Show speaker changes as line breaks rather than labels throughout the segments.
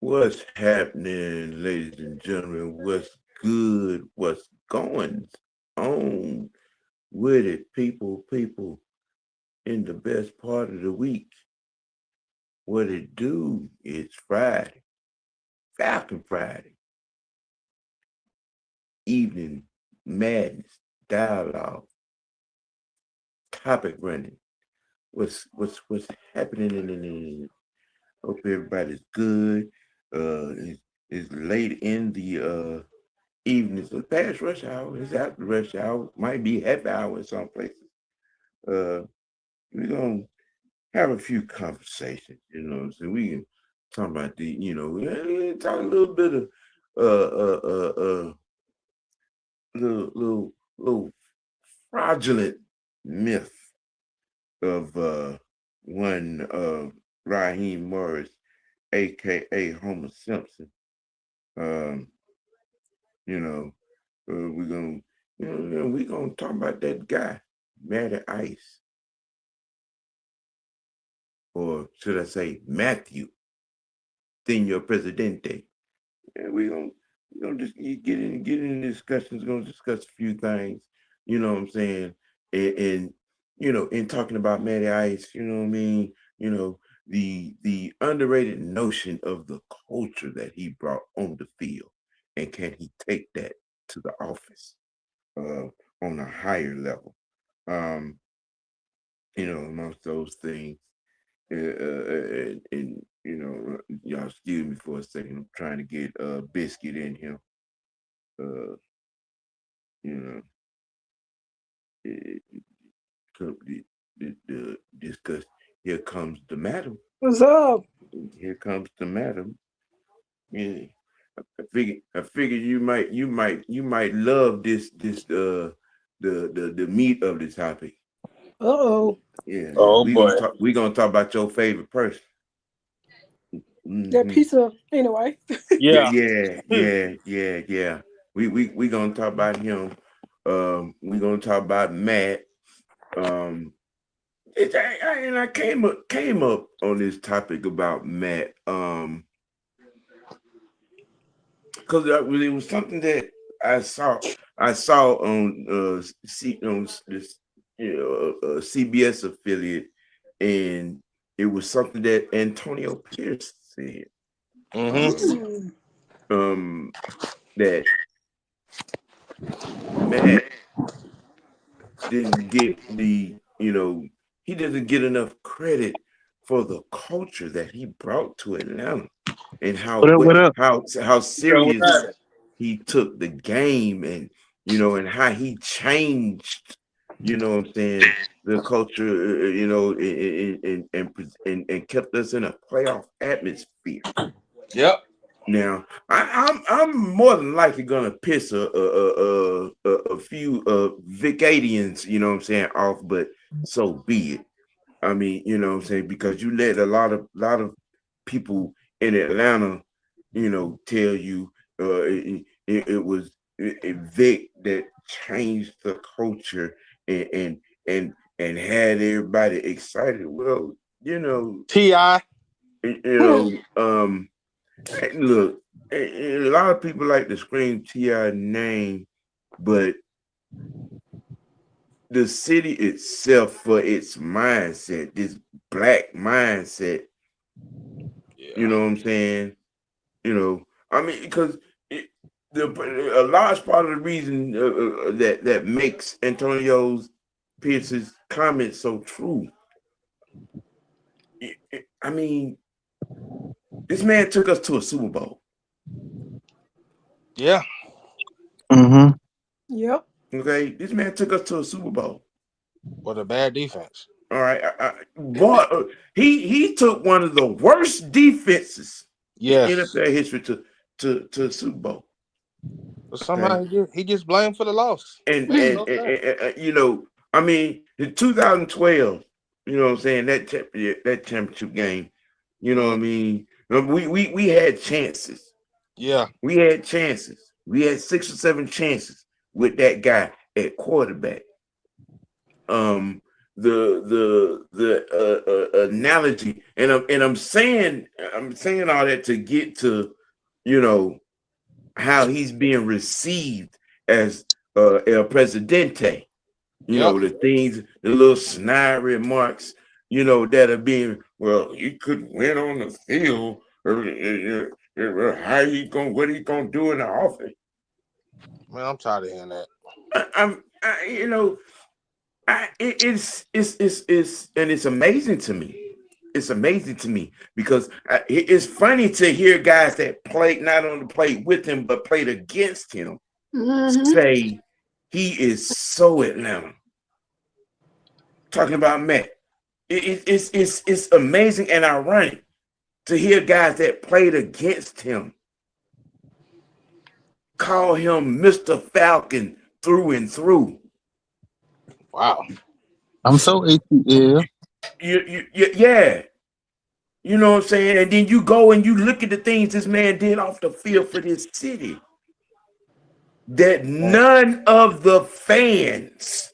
What's happening, ladies and gentlemen? What's good? What's going on with it, people, in the best part of the week? What it do? It's Friday, Falcon Friday, evening madness, dialogue, topic running. What's happening in hope everybody's good. It's late in the evening. So past rush hour. It's after rush hour. Might be half hour in some places. Uh, we're gonna have a few conversations. So we can talk about talk a little bit of little fraudulent myth of one Raheem Morris, aka Homer Simpson. Um, you know, we're gonna we're gonna talk about that guy, Matty Ice, or should I say Mathew, Senor Presidente. And we're gonna just get in discussions, gonna discuss a few things, you know what I'm saying? And in talking about Matty Ice, you know what I mean, the underrated notion of the culture that he brought on the field, and can he take that to the office on a higher level? Um, amongst those things. And y'all excuse me for a second. I'm trying to get Biscuit in here. Uh, you know, it, discuss. Here comes the madam.
What's up?
Here comes the madam. Yeah, I figured you might love the meat of the topic.
Uh-oh.
Yeah,
Oh
we
boy.
gonna talk. We gonna talk about your favorite person.
That
Mm-hmm.
pizza, anyway.
Yeah,
Yeah.
yeah. We gonna talk about him. We gonna talk about Matt. Um, and I came up on this topic about Matt. Because it was something that I saw. I saw on this CBS affiliate, and it was something that Antonio Pierce said.
Mm-hmm.
Um,
Mm.
um, that Matt didn't get he doesn't get enough credit for the culture that he brought to Atlanta, and
What up? What up?
how
Yo, what's
serious
happening?
he took the game, and and how he changed, what I'm saying, the culture, and kept us in a playoff atmosphere.
Yep.
Now, I'm more than likely gonna piss a few Vicadians, what I'm saying, off, but so be it. I mean, what I'm saying, because you let a lot of people in Atlanta, tell you it was Vic that changed the culture, and and and had everybody excited. Well,
Ti.
you
Hmm.
hey, look, a lot of people like to scream Ti name, but the city itself, for its mindset, this black mindset, you
Yeah.
know what I'm saying? I mean, because a large part of the reason that makes Antonio's Pierce's comments so true. I mean, this man took us to a Super Bowl.
Yeah.
Mm-hmm.
Yep.
Okay, this man took us to a Super Bowl.
What a bad defense.
All right, but he took one of the worst defenses in
Yes.
NFL history to Super Bowl.
But
Okay,
somehow he gets blamed for the loss.
and
Makes
and,
no
and,
sense.
and, I mean, in 2012, what I'm saying, that championship game, what I
Mm.
mean, we had chances.
Yeah.
We had chances. We had 6 or 7 chances with that guy at quarterback. Um, the analogy, and I'm saying all that to get to, you know, how he's being received as El Presidente. You know, the things, the little snide remarks, you know, that are being, well, he could win on the field, or how he gonna, what he gonna do in the office.
Man, I'm tired of hearing that.
It's amazing to me. It's amazing to me because it's funny to hear guys that played not only played with him but played against him say he is so Atlanta. Talking about Matt, it's amazing and ironic to hear guys that played against him call him Mr. Falcon through and through.
Wow.
I'm so ATL.
Yeah. You know what I'm saying? And then you go and you look at the things this man did off the field for this city that none of the fans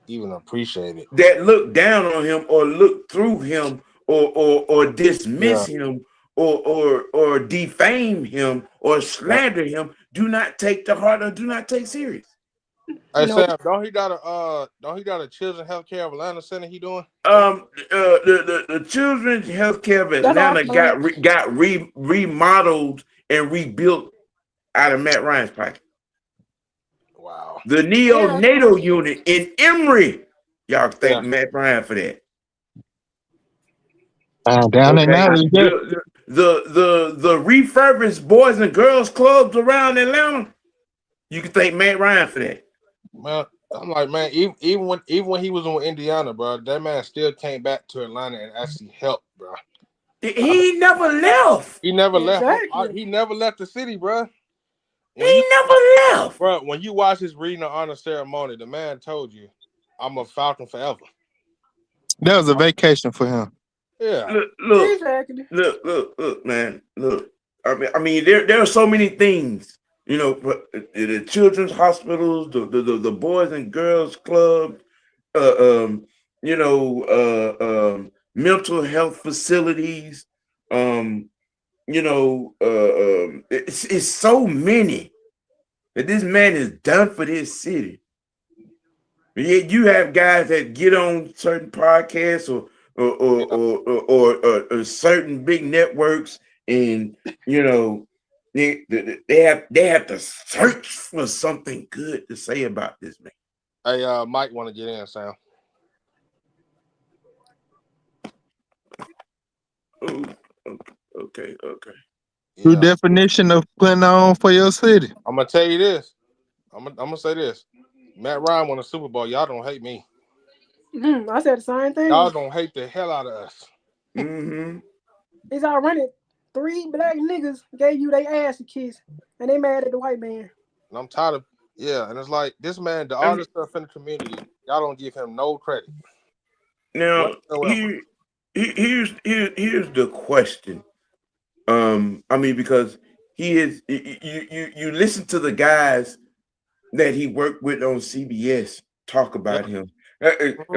even appreciate it,
that look down on him or look through him or dismiss him or defame him or slander him do not take to heart or do not take serious.
Hey Sam, don't he got a Children's Healthcare of Atlanta Center he doing?
The Children's Healthcare of Atlanta got remodeled and rebuilt out of Matt Ryan's pocket.
Wow.
The neonatal unit in Emory, y'all thank Matt Ryan for that.
Down there now,
the refurbished boys and girls clubs around Atlanta, you can thank Matt Ryan for that.
Man, I'm like, man, even when he was in Indiana, bro, that man still came back to Atlanta and actually helped, bro.
He never left.
He never left. He never left the city, bro.
He never left.
Bro, when you watch his reading of honor ceremony, the man told you, I'm a Falcon forever.
That was a vacation for him.
Yeah.
Look, man. Look. I mean, there are so many things, you know, the children's hospitals, the boys and girls club, mental health facilities, it's so many that this man has done for this city. But yet you have guys that get on certain podcasts or certain big networks, and you know they have to search for something good to say about this man.
Hey, Mike, want to get in, Sam?
Okay.
True definition of putting on for your city.
I'm gonna tell you this. I'm gonna say this. Matt Ryan won a Super Bowl. Y'all don't hate me.
I said the same thing.
Y'all don't hate the hell out of us.
It's ironic. 3 black niggas gave you their ass a kiss, and they mad at the white man.
And I'm tired of and it's like this man, the artist stuff in the community, y'all don't give him no credit.
Now here's the question. I mean, because he is you listen to the guys that he worked with on CBS talk about him.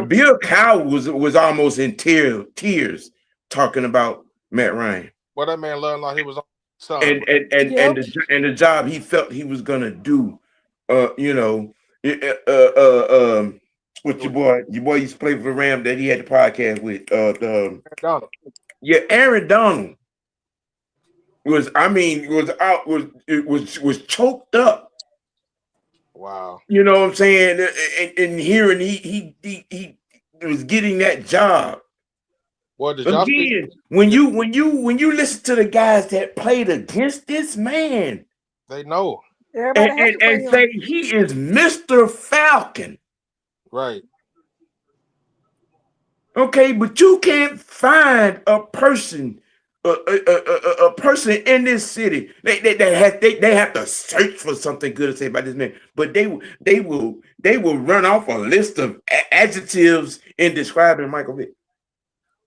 Bill Cowell was almost in tears talking about Matt Ryan.
Well, that man learned like he was on
and the job he felt he was gonna do. With your boy used to play for the Ram that he had the podcast with. Aaron Donald was choked up.
Wow.
You know what I'm saying? And hearing he was getting that job.
Well, did
again, when you listen to the guys that played against this man,
they know
and say he is Mr. Falcon.
Right.
Okay, but you can't find a person in this city. They have to search for something good to say about this man. But they will run off a list of adjectives in describing Michael Vick.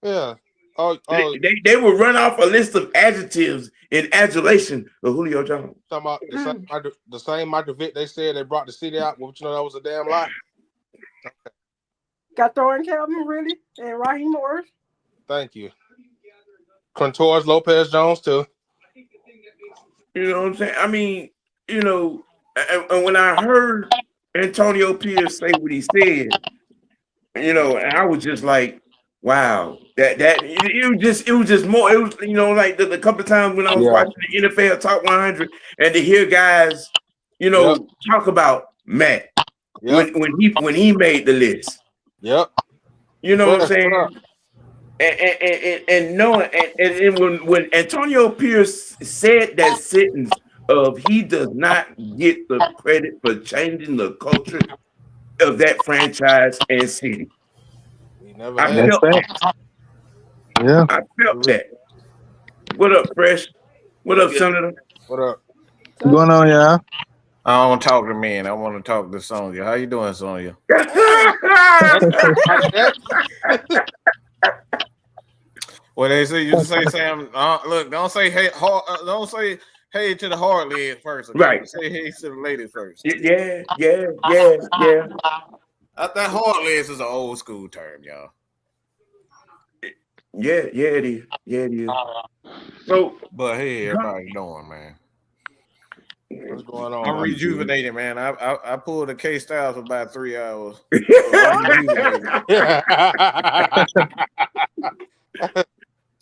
Yeah.
They will run off a list of adjectives in adulation of Julio Jones.
Talking about the same Michael Vick they said they brought the city out, but you know that was a damn lie.
Got throwing Calvin really and Raheem Orr.
Thank you. Quintor's Lopez Jones too.
You know what I'm saying? I mean, you know, and when I heard Antonio Pierce say what he said, you know, and I was just like, wow, it was just more. It was, you know, like the couple of times when I was watching the NFL Top 100 and to hear guys, you know, talk about Matt when he made the list.
Yep.
You know what I'm saying? And knowing and when Antonio Pierce said that sentence of he does not get the credit for changing the culture of that franchise and city. I felt that.
Yeah.
I felt that. What up, Fresh? What up, Senator?
What up?
What's going on, y'all?
I don't want to talk to men. I want to talk to Sonya. How you doing, Sonya? Well, they say you say Sam. Look, don't say hey. Don't say hey to the hard leg first. Okay?
Right.
Say hey to the lady first.
Yeah.
That hard legs is an old school term, y'all.
Yeah, it is. So,
but hey, everybody doing, man?
What's going on?
I'm rejuvenated, man. I pulled a K Styles for about 3 hours.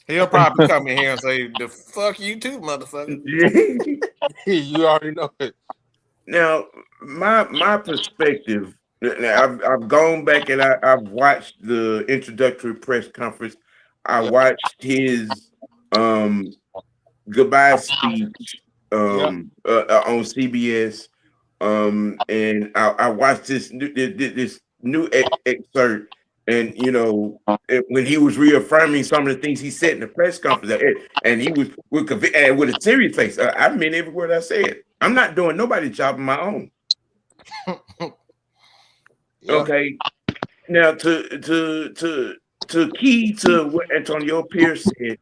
He'll probably come in here and say, "The fuck you too, motherfucker."
You already know it.
Now, my perspective. I've gone back and I've watched the introductory press conference. I watched his goodbye speech on CBS. And I watched this new excerpt, and you know, when he was reaffirming some of the things he said in the press conference, and he was with a serious face. I meant every word I said. I'm not doing nobody's job on my own. Okay. Now to key to what Antonio Pierce said,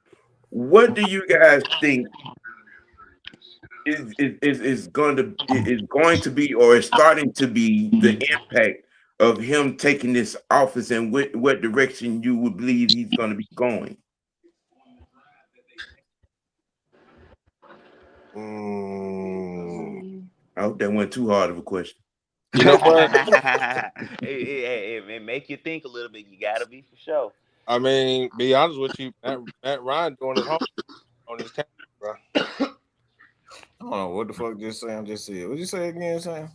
what do you guys think is going to be or is starting to be the impact of him taking this office, and what direction you would believe he's going to be going? I hope that wasn't too hard of a question.
You know what?
it make you think a little bit. You gotta be for sure.
I mean, be honest with you, Matt Ryan doing it home on his camera, bro.
I don't know what the fuck Sam just said. What'd you say again, Sam?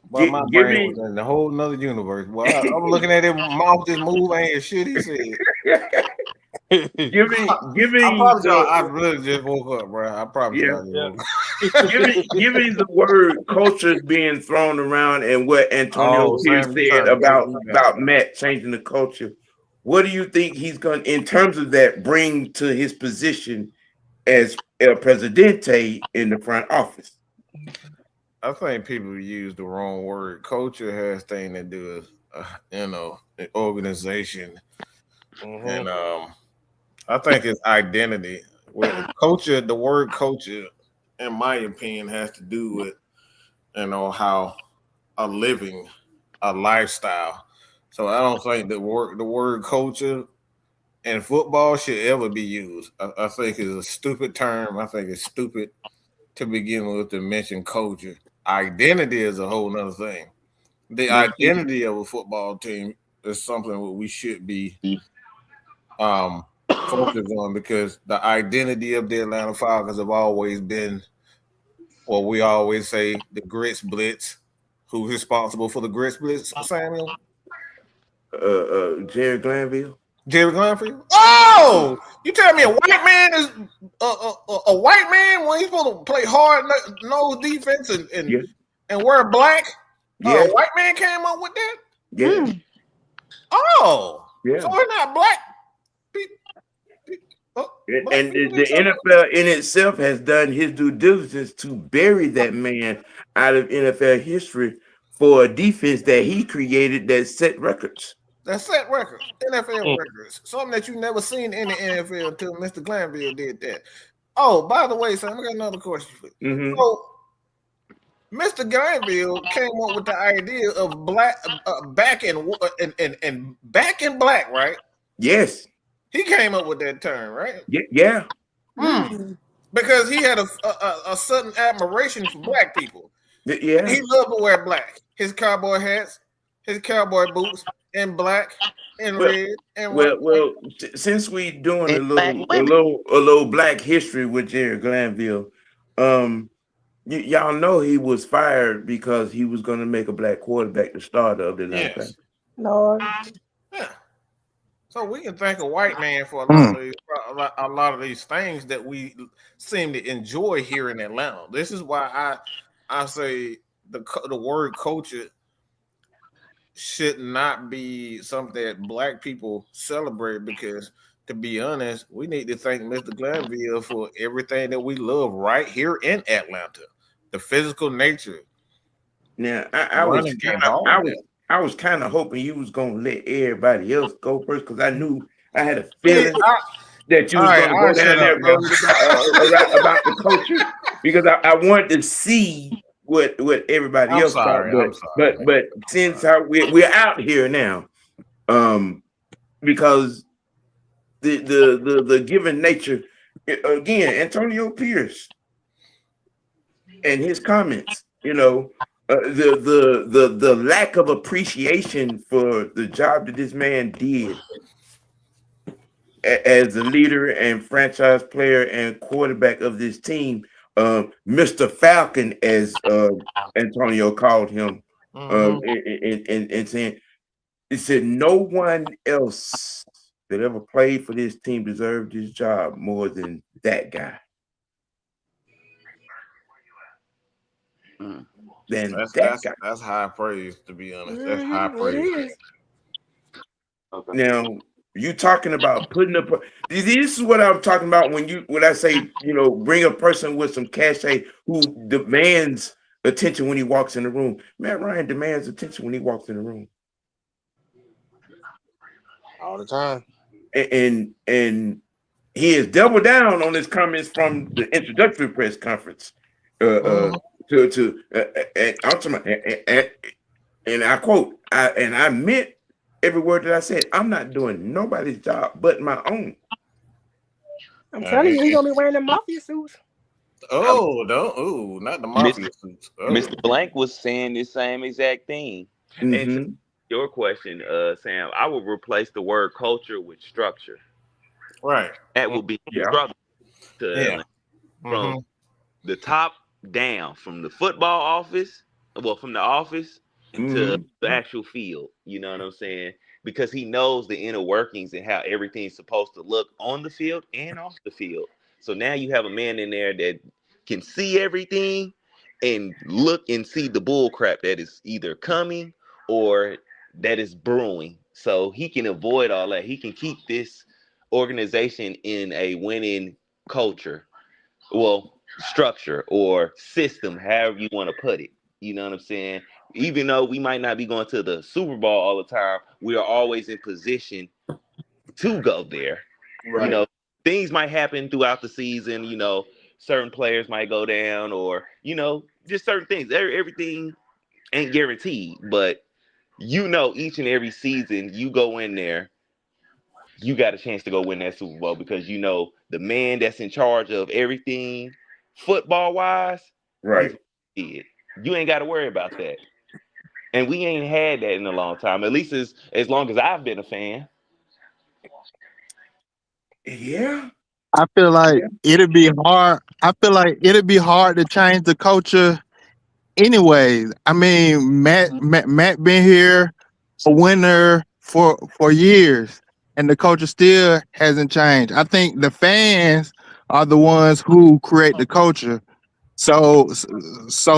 Well, my brain was in a whole nother universe. Well, I'm looking at him mouth just move, ain't shit he said.
Giving
I really just woke up, bro. I probably
giving the word culture is being thrown around, and what Antonio Pierce said about Matt changing the culture. What do you think he's going to, in terms of that, bring to his position as El Presidente in the front office?
I think people use the wrong word. Culture has thing to do with, organization, and I think it's identity. Well, culture, the word culture, in my opinion, has to do with, how a living, a lifestyle. So I don't think the word culture in football should ever be used. I think it's a stupid term. I think it's stupid to begin with to mention culture. Identity is a whole nother thing. The identity of a football team is something that we should be focused on, because the identity of the Atlanta Falcons have always been what we always say, the Grits Blitz. Who's responsible for the Grits Blitz, Samuel?
Jerry Glanville.
Jerry Glanville? Oh, you tell me a white man is a white man when he's supposed to play hard nose defense and wear black?
Yeah.
A white man came up with that?
Yeah.
Oh,
yeah.
So we're not black people.
And the NFL in itself has done his due diligence to bury that man out of NFL history for a defense that he created that set records.
That set records, NFL records, something that you never seen in the NFL until Mr. Glanville did that. Oh, by the way, Sam, I got another question for you.
Mm-hmm.
So, Mr. Glanville came up with the idea of back in black, right?
Yes.
He came up with that term, right?
Yeah.
Because he had a sudden admiration for black people.
Yeah.
He loved to wear black. His cowboy hats, his cowboy boots, in black, in red, and white.
Well, since we doing
And black women.
a little black history with Jerry Glanville, y'all know he was fired because he was going to make a black quarterback the starter of the Atlanta Falcons.
Lord.
Yeah. So we can thank a white man for a lot of these things that we seem to enjoy here in Atlanta. This is why I say the word culture should not be something that black people celebrate, because to be honest, we need to thank Mr. Glanville for everything that we love right here in Atlanta. The physical nature.
Now, I was kind of hoping you was gonna let everybody else go first, because I knew I had a feeling that you was gonna go down there about the culture, because I wanted to see what everybody else thought. But since we're out here now, because the given nature, again, Antonio Pierce and his comments, the lack of appreciation for the job that this man did as the leader and franchise player and quarterback of this team, Mr. Falcon, as Antonio called him, and saying, he said no one else that ever played for this team deserved this job more than that guy.
That's high praise, to be honest. That's high praise.
Okay. Now, you talking about putting up. This is what I'm talking about when I say, bring a person with some cachet who demands attention when he walks in the room. Matt Ryan demands attention when he walks in the room
all the time,
and he has doubled down on his comments from the introductory press conference. I'm talking about, and I quote, I meant every word that I said. I'm not doing nobody's job but my own.
I'm telling you, he's gonna be wearing the mafia suits.
Not the mafia suits.
Mr. Blank was saying the same exact thing.
Mm-hmm.
And to your question, Sam, I would replace the word culture with structure.
Right.
That would be structure from the top down, from the football office, from the office to the actual field. You know what I'm saying? Because he knows the inner workings and how everything's supposed to look on the field and off the field. So now you have a man in there that can see everything and look and see the bull crap that is either coming or that is brewing. So he can avoid all that. He can keep this organization in a winning culture, structure or system, however you want to put it. You know what I'm saying? Even though we might not be going to the Super Bowl all the time, we are always in position to go there. Right. Things might happen throughout the season. Certain players might go down, or just certain things. Everything ain't guaranteed, but each and every season you go in there, you got a chance to go win that Super Bowl, because the man that's in charge of everything football wise,
right?
You ain't got to worry about that, and we ain't had that in a long time. At least as long as I've been a fan.
Yeah,
I feel like it'd be hard. I feel like it'd be hard to change the culture. Anyways, I mean, Matt been here, a winner for years, and the culture still hasn't changed. I think the fans are the ones who create the culture. So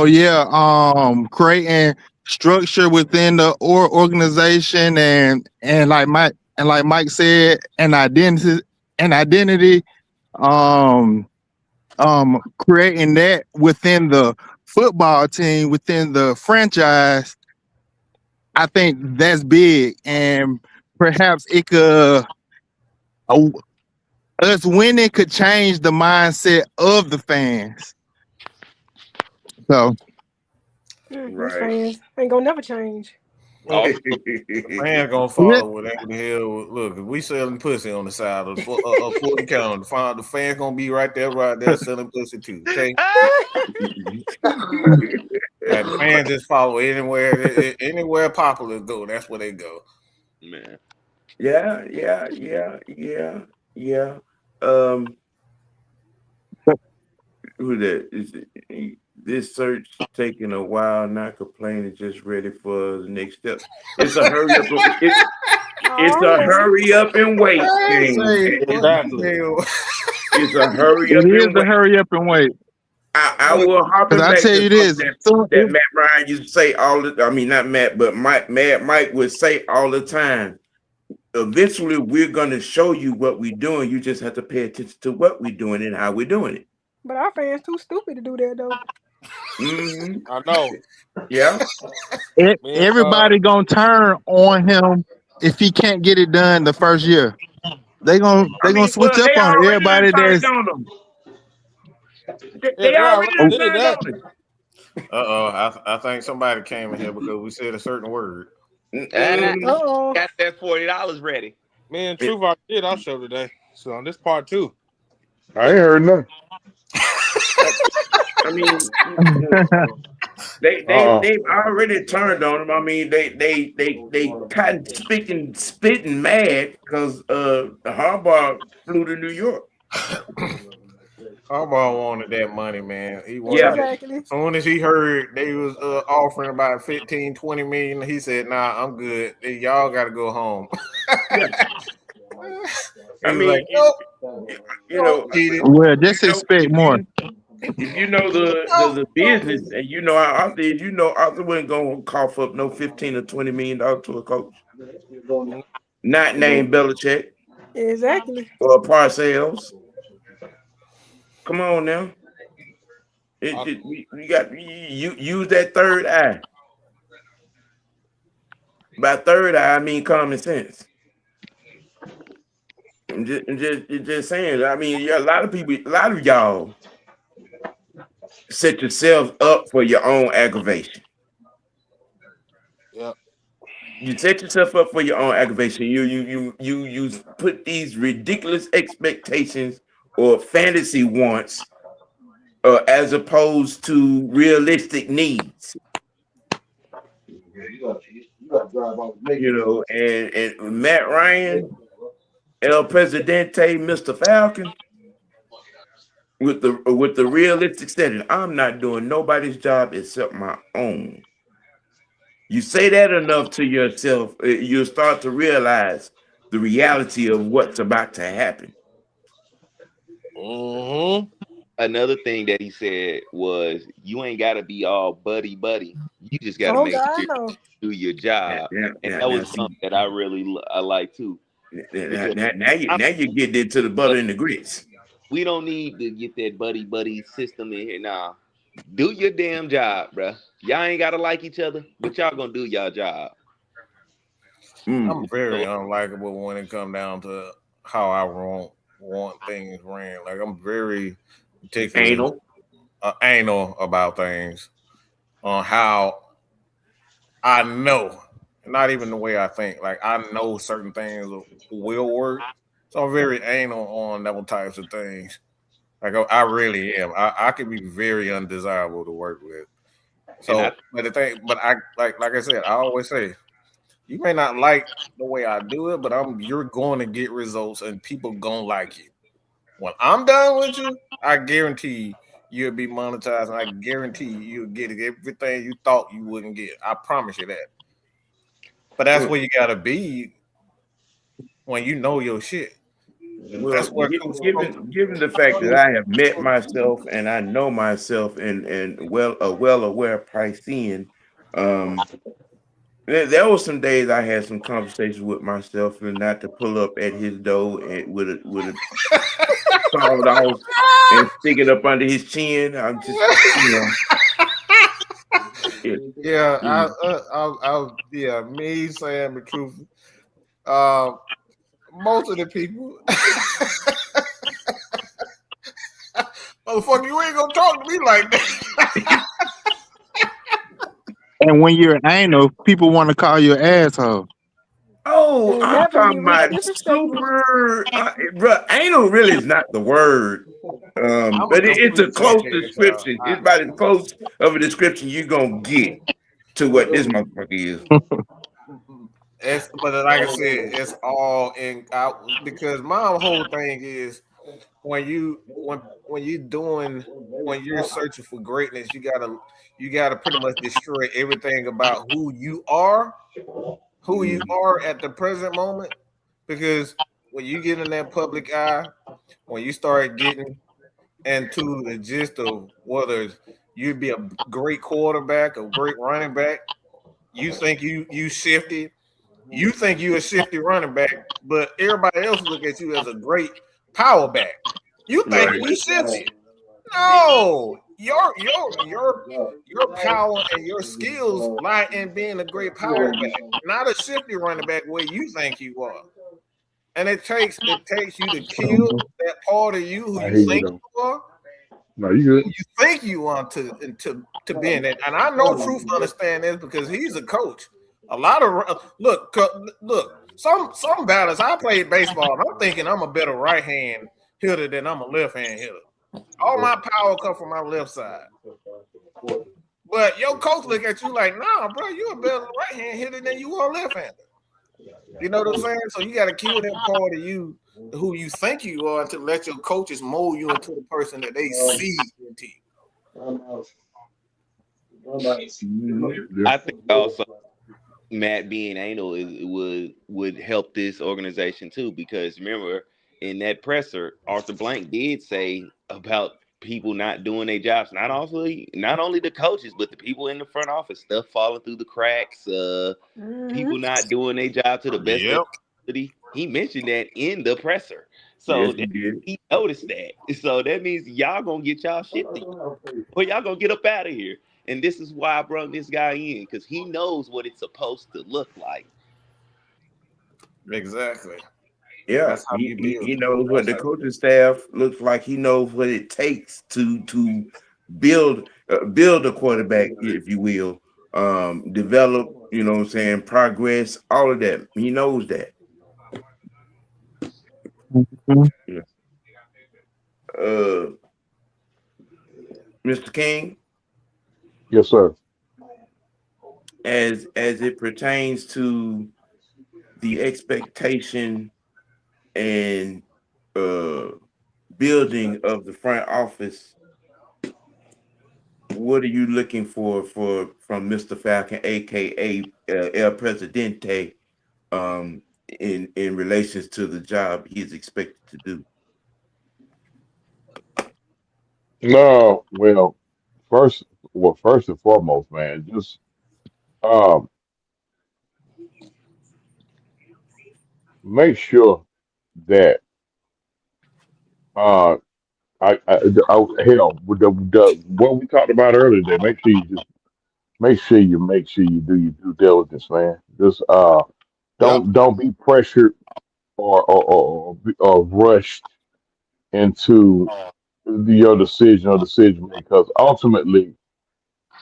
yeah, creating structure within the organization and like Mike said, an identity, creating that within the football team, within the franchise. I think that's big, and perhaps it could us winning could change the mindset of the fans. So
These
Right.
fans ain't gonna never change.
Also,
Fans gonna follow whatever the hell. Look, if we selling pussy on the side of the Fulton County, the fans gonna be right there selling pussy too. Okay, and the fans just follow anywhere popular go. That's where they go.
man.
Yeah. Who that is? This search taking a while, not complaining, just ready for the next step. It's a hurry up. It's a hurry up and wait thing.
Exactly.
It's a hurry
It
up
is
and
the
wait.
hurry up and wait.
I will harken
Because I
back
tell
to
you this,
something that Matt Ryan used to say all the. I mean, not Matt, but Mad Mike would say all the time. Eventually, we're going to show you what we're doing. You just have to pay attention to what we're doing and how we're doing it.
But our fans too stupid to do that though.
Mm-hmm.
I know.
Yeah.
Everybody gonna turn on him if he can't get it done the first year. They gonna switch up
they
on
already
everybody
turned
that's
on them. They
They
already
already did
turned
that.
on it.
I think somebody came in here because we said a certain word.
Uh-oh.
Got that $40 ready.
Me and Truth already did our show today. So on this part 2.
I ain't heard nothing.
I mean, they've already turned on him. I mean, they cotton spitting mad because Harbaugh flew to New York.
Harbaugh wanted that money, man. He wanted
Yeah.
Exactly.
As soon as he heard they was offering about 15, 20 million, he said, "Nah, I'm good. Y'all got to go home."
I mean,
well, just expect more.
If you know the business and you know how Arthur is, Arthur wasn't gonna cough up no $15 or $20 million to a coach. Not named Belichick
Exactly.
or Parcells. Come on now. We got you use that third eye. By third eye, I mean common sense. I'm just saying. I mean, a lot of y'all set yourselves up for your own aggravation.
Yep.
You set yourself up for your own aggravation. You put these ridiculous expectations or fantasy wants, as opposed to realistic needs. And Matt Ryan, El Presidente, Mr. Falcon, with the realistic setting. I'm not doing nobody's job except my own. You say that enough to yourself, you'll start to realize the reality of what's about to happen.
Mm-hmm.
Another thing that he said was, "You ain't got to be all buddy. You just got to make sure you do your job." And that was something that I like too.
Now you get into the butter and the grits.
We don't need to get that buddy system in here now. Do your damn job, bro. Y'all ain't gotta like each other, but y'all gonna do y'all job.
I'm very unlikable when it comes down to how I want things ran. Like, I'm very particular anal about things, on how I know, not even the way I think. Like, I know certain things will work, so I'm very anal on those types of things. Like, I really am. I can be very undesirable to work with. So, but I like I said, I always say, you may not like the way I do it, but you're going to get results, and people gonna like you. When I'm done with you, I guarantee you'll be monetized, and I guarantee you'll get everything you thought you wouldn't get. I promise you that. But that's where you gotta be when you know your shit.
Well,
that's what
given the fact that I have met myself and I know myself and a well aware Piscean, there were some days I had some conversations with myself, and not to pull up at his door and with a sawed off and stick it up under his chin. I'm just,
me saying the truth. Most of the people, motherfucker, you ain't gonna talk to me like that.
And when you're anal, people want to call you an asshole.
Oh,
And
I'm
never be
talking
real
about
disrespectful.
super. Anal really is not the word,
I'm a
but it's a
complete
close
crackhead, y'all.
description. It's about as close of a description you're gonna get to what this motherfucker is.
But like I said, it's all in out because my whole thing is when you're searching for greatness, you gotta pretty much destroy everything about who you are at the present moment. Because when you get in that public eye, when you start getting into the gist of whether you'd be a great quarterback, a great running back, you think you shifty. You think you a shifty running back, but everybody else look at you as a great power back. You think
Right.
you shifty. No, your power and your skills lie in being a great power back, not a shifty running back where you think you are. And it takes you to kill that part of you who
I
you
hear you
think
though.
you are,
No, you good.
you think you want to be in it. And I know Truth understand this because he's a coach. A lot of look. Some batters. I played baseball, and I'm thinking I'm a better right hand hitter than I'm a left hand hitter. All my power comes from my left side. But your coach look at you like, nah, bro, you're a better right hand hitter than you are left hander. You know what I'm saying? So you got to kill that part of you, who you think you are, to let your coaches mold you into the person that they see into you.
I think also Matt being anal would help this organization too, because remember in that presser, Arthur Blank did say about people not doing their jobs, not only the coaches, but the people in the front office, stuff falling through the cracks, people not doing their job to the best of their
Yep.
ability. He mentioned that in the presser,
Yes,
so
he did.
he noticed that. So that means y'all gonna get y'all shit together, or y'all gonna get up out of here. And this is why I brought this guy in, because he knows what it's supposed to look like.
Exactly.
Yeah,
That's how you build
he
it.
knows what the coaching staff looks like. He knows what it takes to build a quarterback, if you will, develop. You know what I'm saying? Progress, all of that. He knows that.
Mhm.
Yeah. Mr. King,
Yes, sir.
as it pertains to the expectation and building of the front office, what are you looking for from Mr. Falcon, aka El Presidente, in relations to the job he's expected to do?
No, first and foremost, man, just um, make sure that uh, hell with the what we talked about earlier today. Make sure you do your due diligence, man. Just
Yep.
don't be pressured or rushed into your decision or decision making, because ultimately,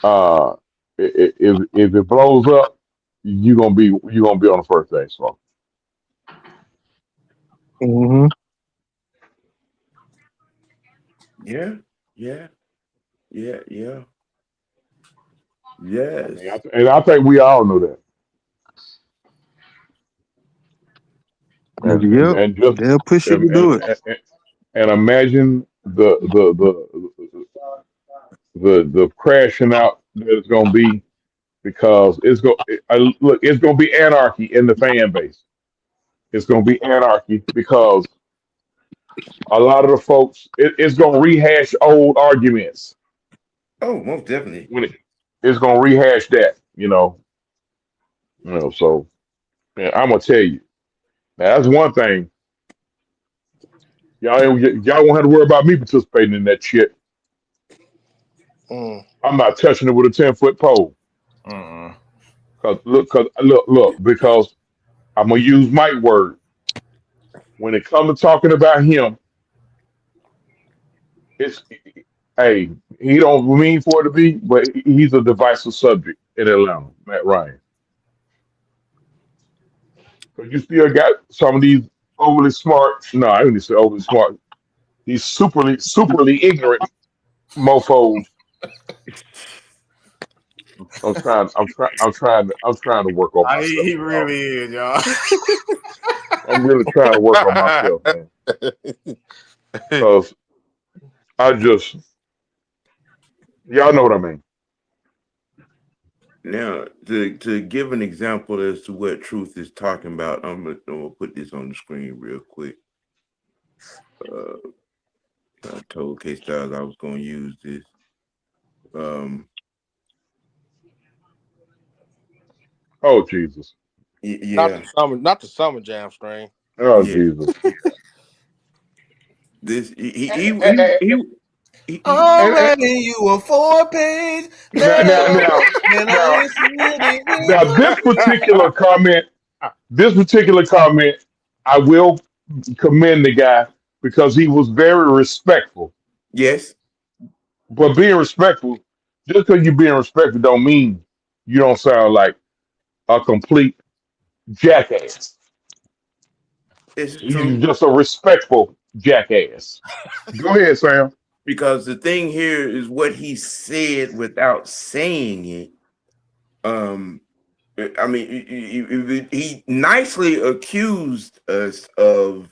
uh, if it blows up, you gonna be on the first day. So
Mhm.
Yeah, yeah, yeah.
I
Yes.
mean, I think we all know that,
Yep.
and just
They'll push you
and
to do it.
and imagine the crashing out that it's gonna be, because it's gonna be anarchy in the fan base. It's gonna be anarchy because a lot of the folks, it's gonna rehash old arguments.
Oh, most definitely.
It's gonna rehash that, So yeah, I'm gonna tell you. Now that's one thing. Y'all won't have to worry about me participating in that shit.
Mm.
I'm not touching it with a 10-foot pole.
Uh-uh.
Look, because I'm gonna use my word. When it comes to talking about him, it's hey, he don't mean for it to be, but he's a divisive subject. in Atlanta, Matt Ryan. Because you still got some of these overly smart. No, I didn't say overly smart. These superly ignorant mofo's. I'm trying to work on myself,
He
y'all.
really is, y'all.
I'm really trying to work on myself, man. Because I just, y'all know what I mean.
Now, to give an example as to what Truth is talking about, I'm gonna put this on the screen real quick. I told K Styles I was gonna use this.
Oh Jesus.
Yeah.
Not the summer jam string.
Oh
Yeah.
Jesus.
This he
Already you a 4-page
now,
letter,
now,
and
now,
I ain't seen it.
now, this particular comment, I will commend the guy because he was very respectful.
yes.
But being respectful, just because you're being respectful, don't mean you don't sound like a complete jackass.
This is
You're
true.
just a respectful jackass. Go ahead, Sam.
Because the thing here is what he said without saying it. I mean, he nicely accused us of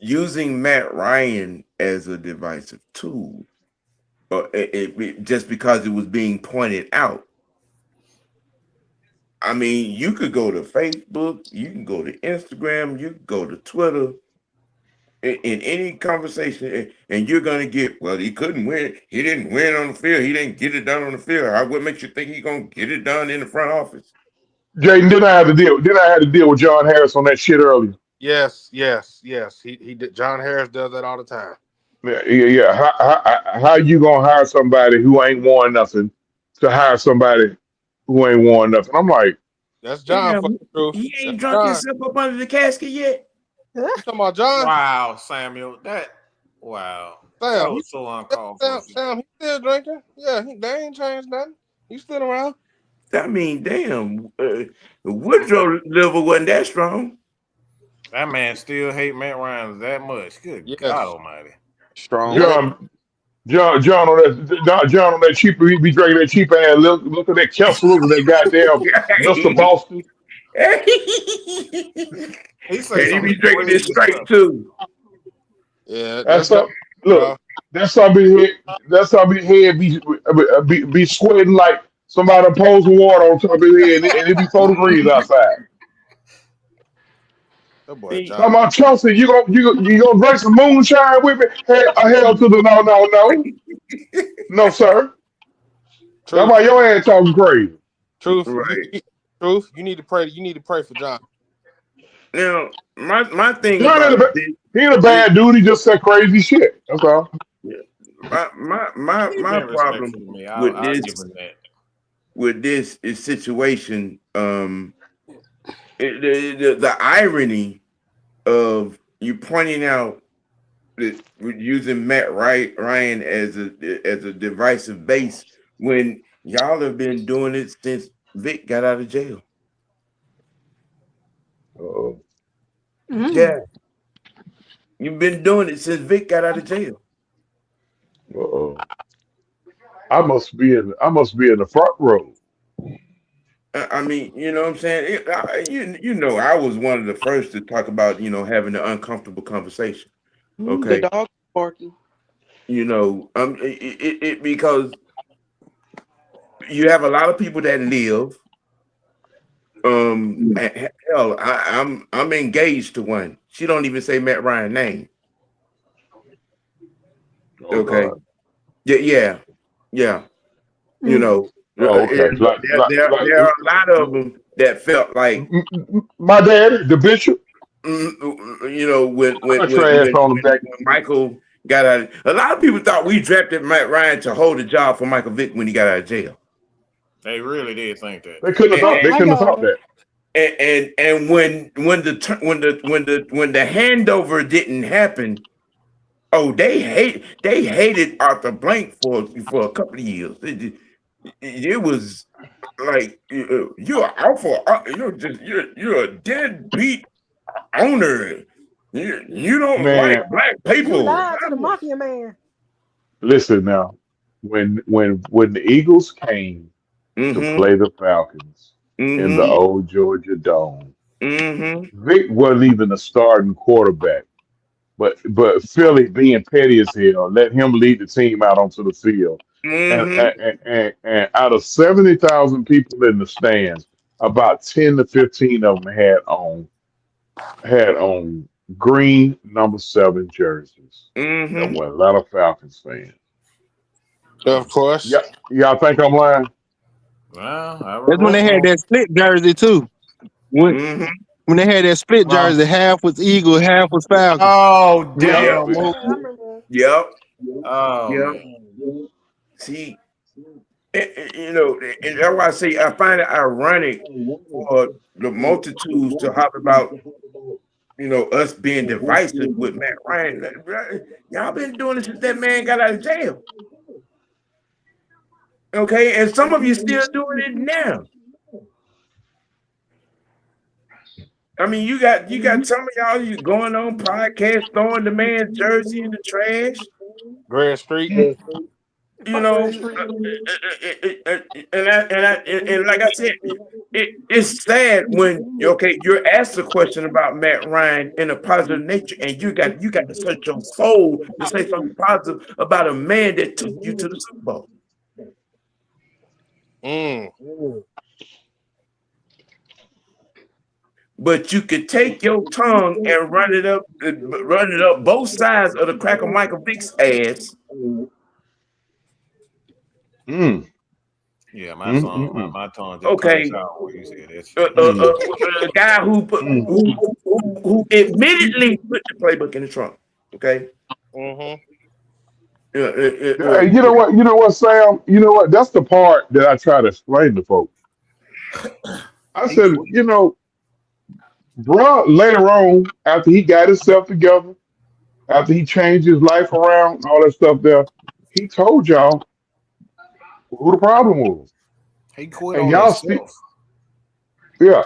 using Matt Ryan as a divisive tool, just because it was being pointed out. I mean, you could go to Facebook, you can go to Instagram, you can go to Twitter, in any conversation, and you're gonna get, well, he couldn't win. He didn't win on the field. He didn't get it done on the field. What makes you think he's gonna get it done in the front office?
Jaden, didn't I have to deal with John Harris on that shit earlier?
Yes. He did. John Harris does that all the time.
Yeah. How you gonna hire somebody who ain't won nothing to hire somebody who ain't won nothing? I'm like,
That's John.
Damn,
Truth.
he ain't
That's
drunk
John.
himself up under the casket yet.
You talking about John?
Wow, Samuel. Wow. That
Sam,
was so uncalled for.
Sam, he's still drinking. Yeah, they ain't changed nothing. He's still around.
I mean, damn, Woodrow liver wasn't that strong.
That man still hate Matt Ryan that much. Good God Almighty.
Strong.
John on that cheaper, he be drinking that cheap ass. Look at that Kessler and that goddamn Mr. Boston.
He
And
say
he
some
be drinking this
crazy
straight
stuff.
too.
Yeah,
That's up. Look, that's somebody head. That's somebody head be sweating like somebody posing water on top of his head, and it be 40 degrees outside.
That boy John.
Talking about Chelsea, you gonna drink some moonshine with me? Hell to the no, sir. That's why your ass talking crazy.
Truth,
Right.
Truth. You need to pray. You need to pray for John.
Now, my thing
John
about
he ain't a bad dude. He just said crazy shit. That's all.
My problem with this situation, the irony of you pointing out that we're using Matt Ryan as a divisive base when y'all have been doing it since Vic got out of jail. Yeah, you've been doing it since Vic got out of jail.
I must be in the front row.
I mean, you know what I'm saying? I was one of the first to talk about, having an uncomfortable conversation. Okay.
The dog barking.
Because you have a lot of people that live. Hell, I'm engaged to one. She don't even say Matt Ryan's name. Okay.
God.
Yeah. You know.
Okay.
There are a lot of them that felt like
my daddy, the bishop.
When Michael got out, a lot of people thought we drafted Matt Ryan to hold the job for Michael Vick when he got out of jail.
They really did think that.
They couldn't have thought that.
And when the handover didn't happen, they hated Arthur Blank for a couple of years. it was like you're awful. You're a deadbeat owner. You don't like
Man,
black
You
people.
lied to the mafia man.
listen now. When the Eagles came to
Mm-hmm.
play the Falcons in the
Mm-hmm.
old Georgia Dome,
Mm-hmm.
Vic wasn't even a starting quarterback. But Philly, being petty as hell, let him lead the team out onto the field. And
Mm-hmm.
and out of 70,000 people in the stands, about 10 to 15 of them had on green number 7 jerseys. That
Mm-hmm.
was a lot of Falcons fans.
Of
Yeah,
course.
y'all think I'm lying?
Well, I
That's when they had
remember.
that split jersey too. When
Mm-hmm.
when they had that split
Huh?
jersey, half was Eagle, half was Falcon.
Oh
Yeah.
Yep.
damn!
Yeah, I remember.
Yep.
Oh
Yep.
man.
See, and that's why I say I find it ironic for the multitudes to talk about, us being divisive with Matt Ryan. Like, bruh, y'all been doing this since that man got out of jail. Okay, and some of you still doing it now. I mean, you got some of y'all you going on podcasts throwing the man's jersey in the trash.
Grand Street.
You
Fuck Greg
know,
Street.
and like I said, it's sad when you're asked a question about Matt Ryan in a positive nature, and you got to search your soul to say something positive about a man that took you to the Super Bowl.
Mm.
But you could take your tongue and run it up both sides of the crack of Michael Vick's ass.
Mm,
Yeah, my
mm,
tongue,
mm,
my,
mm,
my tongue just cracks
Okay,
out when you say that
a,
shit.
a, a,
mm,
a guy
mm.
who admittedly put the playbook in the trunk. Okay.
Mm-hmm.
Hey, you know what? You know what, Sam? You know what? That's the part that I try to explain to folks. I
He
said,
quit.
bruh, later on, after he got himself together, after he changed his life around, all that stuff there, he told y'all who the problem was.
He quit
And
on
y'all still,
himself.
yeah.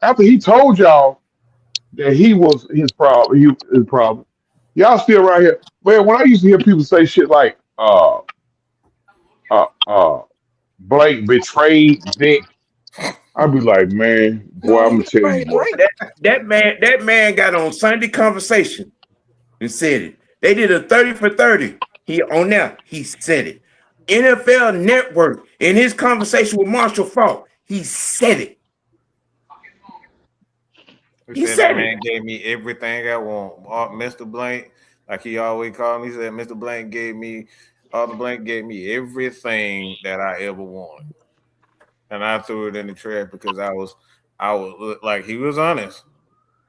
After he told y'all that he was his problem, y'all still right here. Man, when I used to hear people say shit like, uh, uh, Blake betrayed Vic, I'd be like, man, boy,
No,
I'm
he
gonna tell you
betrayed
what.
Blake.
That man got on Sunday Conversation and said it. They did a 30 for 30. He on there, he said it. NFL Network in his conversation with Marshall Faulk, he said it.
He
He
said that
said it.
man gave me everything I want. Mr. Blank, like he always called me, he said Mr. Blank gave me, Arthur Blank gave me everything that I ever wanted. And I threw it in the trash because I was like he was honest.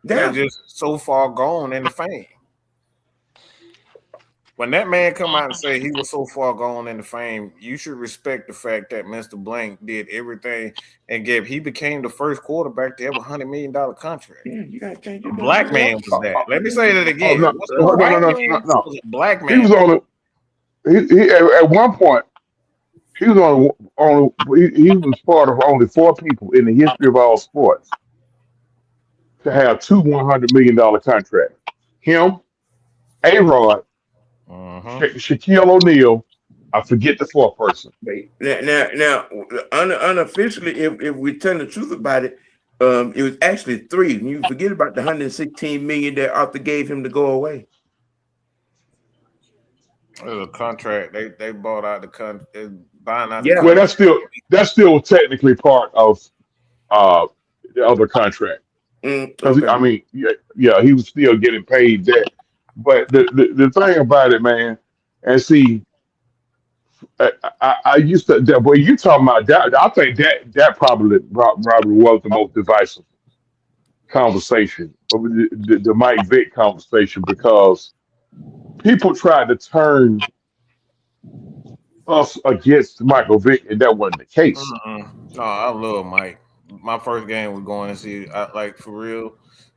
That's
Yeah.
just so far gone in the fame. When that man come out and say he was so far gone in the fame, you should respect the fact that Mr. Blank did everything and he became the first quarterback to have $100 million contract.
Yeah, you gotta change
A
your
black
mind.
man was that. Let me say that
Oh
again.
no,
It wasn't a
no,
A
no,
white
no,
white
no,
man,
no,
man.
it
no.
was a black
He was
man.
on he at one point he was he was part of only 4 people in the history of all sports to have two $100 million contracts. Him, A Rod,
Uh-huh.
Shaquille O'Neal. I forget the fourth person.
Wait, unofficially, if we tell the truth about it, it was actually three. You forget about the 116 million that Arthur gave him to go away.
It was a contract. They bought out the country, buying out the
Yeah.
Well,
country.
that's still technically part of uh the other contract because
Okay.
I mean, yeah, he was still getting paid that. But the thing about it, man, and see, I used to that boy. You talking about that? I think that probably was the most divisive conversation of the Mike Vick conversation because people tried to turn us against Michael Vick, and that wasn't the case.
No, I love Mike. My first game was going to see, like for real.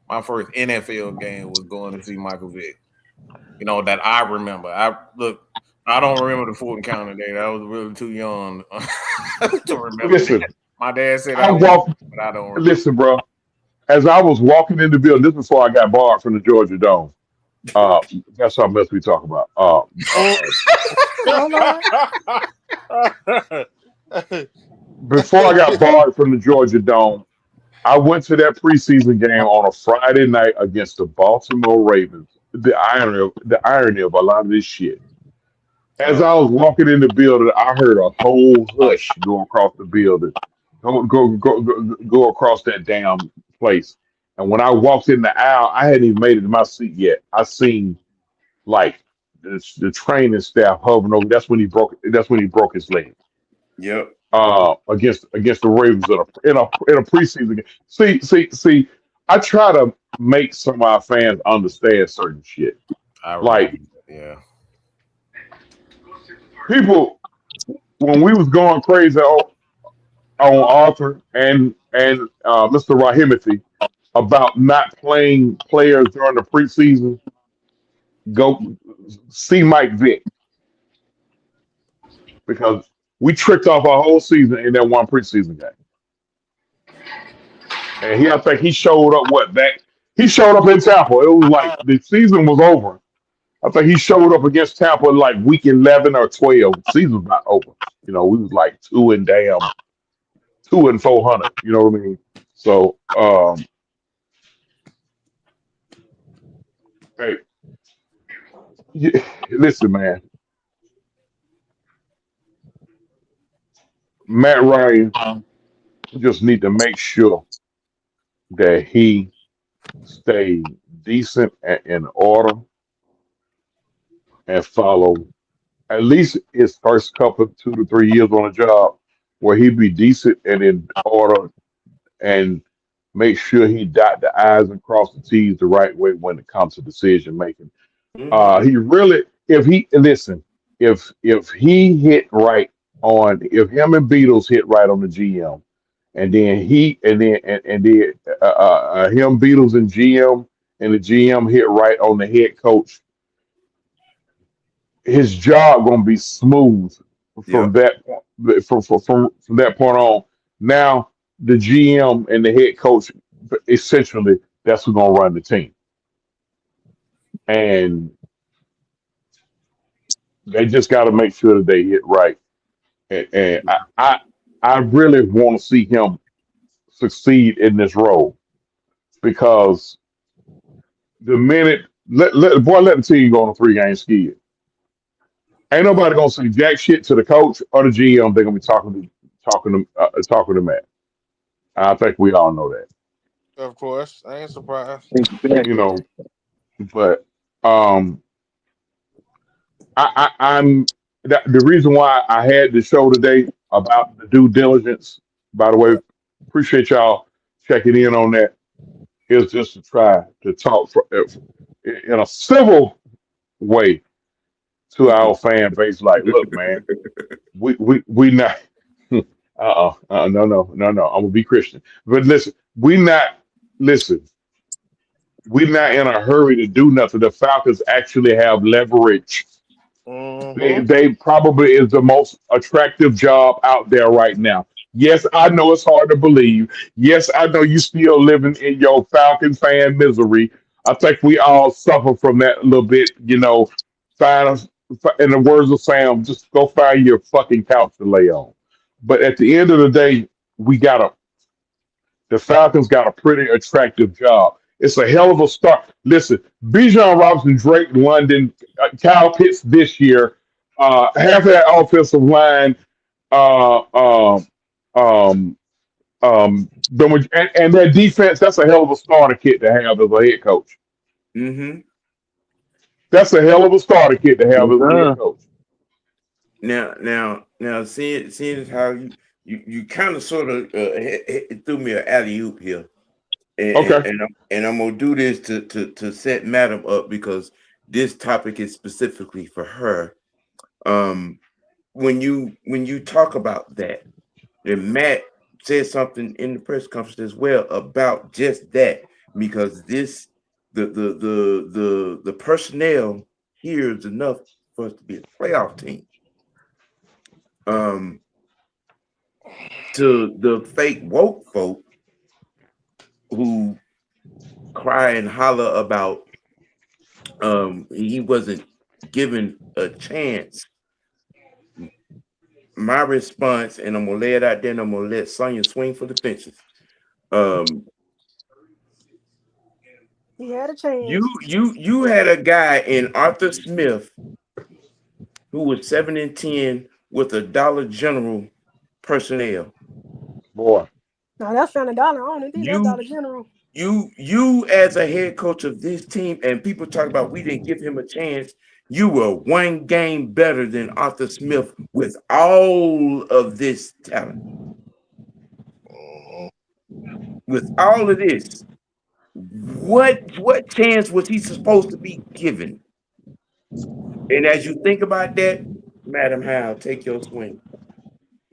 My first NFL game was going to see Michael Vick. That I remember. I don't remember the Fulton County day. I was really too young to remember.
Listen,
that. My dad said
I
I
walked.
was, but I don't remember.
Listen, bro. As I was walking in the building, this before I got barred from the Georgia Dome. That's something else we talk about.
Hold on.
Before I got barred from the Georgia Dome, I went to that preseason game on a Friday night against the Baltimore Ravens. The irony of a lot of this shit. As I was walking in the building, I heard a whole hush go across the building, go across that damn place. And when I walked in the aisle, I hadn't even made it to my seat yet. I seen like the training staff hovering over. That's when he broke. That's when he broke his leg.
Yep.
Against the Ravens in a preseason game. See. I try to make some of our fans understand certain shit. Like,
yeah.
People, when we was going crazy on Arthur and Mr. Raheem about not playing players during the preseason, go see Mike Vick, because we tricked off our whole season in that one preseason game. And I think he showed up. He showed up in Tampa. It was like the season was over. I think he showed up against Tampa in like week 11 or 12. Season's not over. We was like 2-400. You know what I mean? So, hey, listen, man. Matt Ryan just need to make sure that he stay decent and in order and follow at least his first couple 2 to 3 years on a job where he be decent and in order and make sure he dot the I's and cross the T's the right way when it comes to decision making. He really, if he hit right on, if him and Beatles hit right on the GM, and then him, Beatles, and GM, and the GM hit right on the head coach, his job gonna be smooth from that point, from that point on. Now the GM and the head coach, essentially, that's who's gonna run the team, and they just got to make sure that they hit right. And I really want to see him succeed in this role, because the minute let the team go on a 3-game skid, ain't nobody gonna say jack shit to the coach or the GM. They're gonna be talking to Matt. I think we all know that.
Of course, I ain't surprised.
But I'm the reason why I had the show today about the due diligence. By the way, appreciate y'all checking in on that. Is just to try to talk in a civil way to our fan base. Like, look, man, we not. No. I'm gonna be Christian, but listen, we're not in a hurry to do nothing. The Falcons actually have leverage. They probably is the most attractive job out there right now. Yes, I know it's hard to believe. Yes, I know you still living in your Falcon fan misery. I think we all suffer from that a little bit. Find, in the words of Sam, just go find your fucking couch to lay on. But at the end of the day, the Falcons got a pretty attractive job. It's a hell of a start. Listen, Bijan Robinson, Drake London, Kyle Pitts this year, half of that offensive line, and that defense, that's a hell of a starter kit to have as a head coach.
Mm-hmm.
That's a hell of a starter kit to have as a head coach.
Now, seeing how you kind of sort of threw me an alley-oop here.
Okay.
And I'm gonna do this to set Madam up, because this topic is specifically for her. When you talk about that, then Matt said something in the press conference as well about just that, because the personnel here is enough for us to be a playoff team. To the fake woke folk who cry and holler about he wasn't given a chance. My response, and I'm gonna lay it out there, and I'm gonna let Sonya swing for the fences.
He had a chance.
You had a guy in Arthur Smith who was 7-10 with a Dollar General personnel.
Boy.
Now that's $100. I don't even think that's Dollar General.
You as a head coach of this team, and people talk about we didn't give him a chance. You were one game better than Arthur Smith with all of this talent. With all of this, what chance was he supposed to be given? And as you think about that, Madam Howe, take your swing.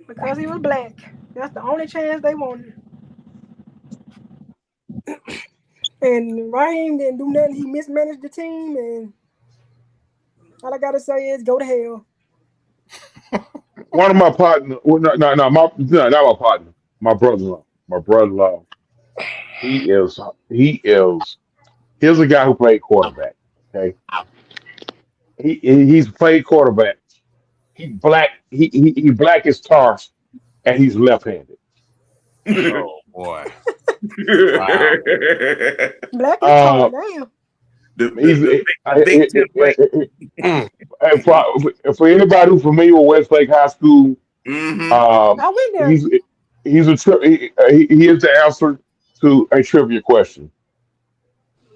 Because he was black. That's the only chance they wanted. And Raheem didn't do nothing. He mismanaged the team, and all I gotta say is go to hell.
One of my partners, not my partner, my brother-in-law. Here's a guy who played quarterback. Okay, he's played quarterback. He black as tar, and he's left-handed.
Oh boy!
Wow. Black is tar, damn.
For anybody who's familiar with Westlake High School,
I went there.
he is the answer to a trivia question.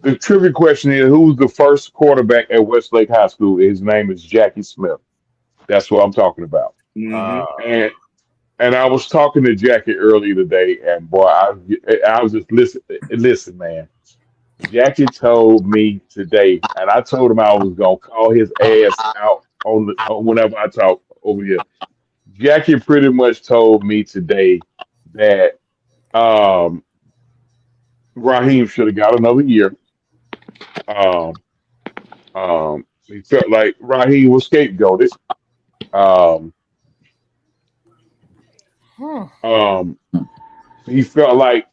The trivia question is, who's the first quarterback at Westlake High School? His name is Jackie Smith. That's what I'm talking about. And I was talking to Jackie earlier today, and boy, I was just listen, man. Jackie told me today, and I told him I was gonna call his ass out whenever I talk over here. Jackie pretty much told me today that Raheem should have got another year. He felt like Raheem was scapegoated. He felt like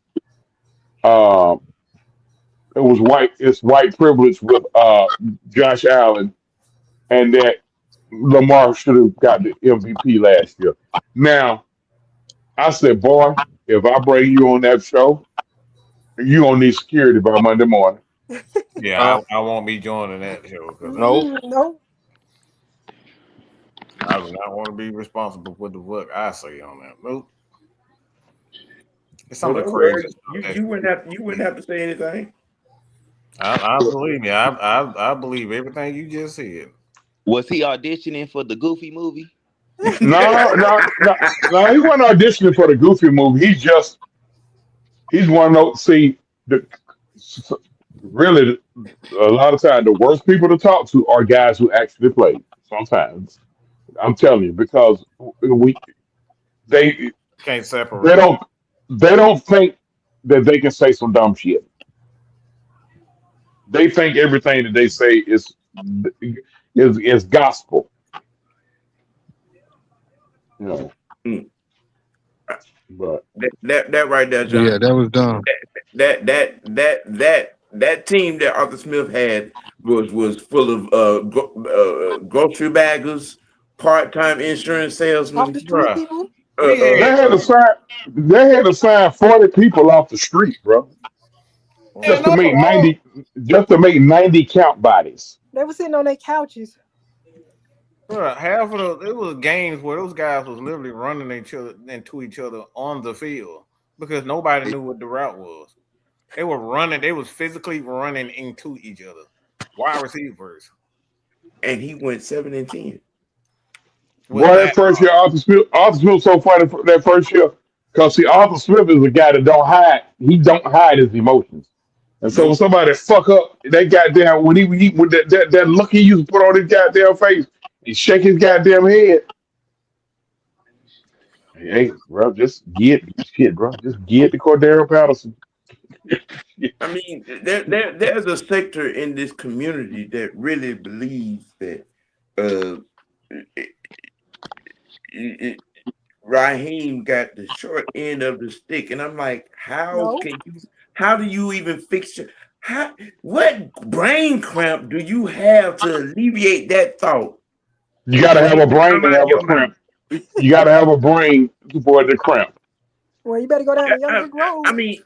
it's white privilege with Josh Allen, and that Lamar should have got the MVP last year. Now, I said, boy, if I bring you on that show, you gonna need security by Monday morning.
Yeah, I won't be joining that show.
No.
I do not want to be responsible for the work I say on that. Nope. It's something crazy.
You wouldn't have to say anything.
I believe me. I believe everything you just said.
Was he auditioning for the Goofy movie?
No, he wasn't auditioning for the Goofy movie. He's one of those. Really, a lot of times the worst people to talk to are guys who actually play. Sometimes, I'm telling you, because they
can't separate.
They don't think that they can say some dumb shit. They think everything that they say is gospel. You know. But
that right there, John.
Yeah, that was dumb.
That team that Arthur Smith had was full of grocery baggers, part-time insurance salesmen.
They had to sign 40 people off the street, bro. Just to make 90 count bodies.
They were sitting on their couches.
Bro, half of it was games where those guys was literally running into each other on the field because nobody knew what the route was. They were running. They was physically running into each other. Wide receivers.
And he went 7-10.
Boy, that first year, Arthur Smith so funny for that first year because Arthur Smith is a guy that don't hide. He don't hide his emotions. And so when somebody fuck up, that goddamn when he with that look he used to put on his goddamn face, he shake his goddamn head. Hey, bro, just get shit, bro. Just get the Cordero Patterson.
I mean, there's a sector in this community that really believes that Raheem got the short end of the stick, and I'm like,
No.
how do you even fix your what brain cramp do you have to alleviate that thought?
You got to have a brain to have a cramp. You got to have a brain for it to cramp.
Well, you better go down the Young Vic Road.
I mean,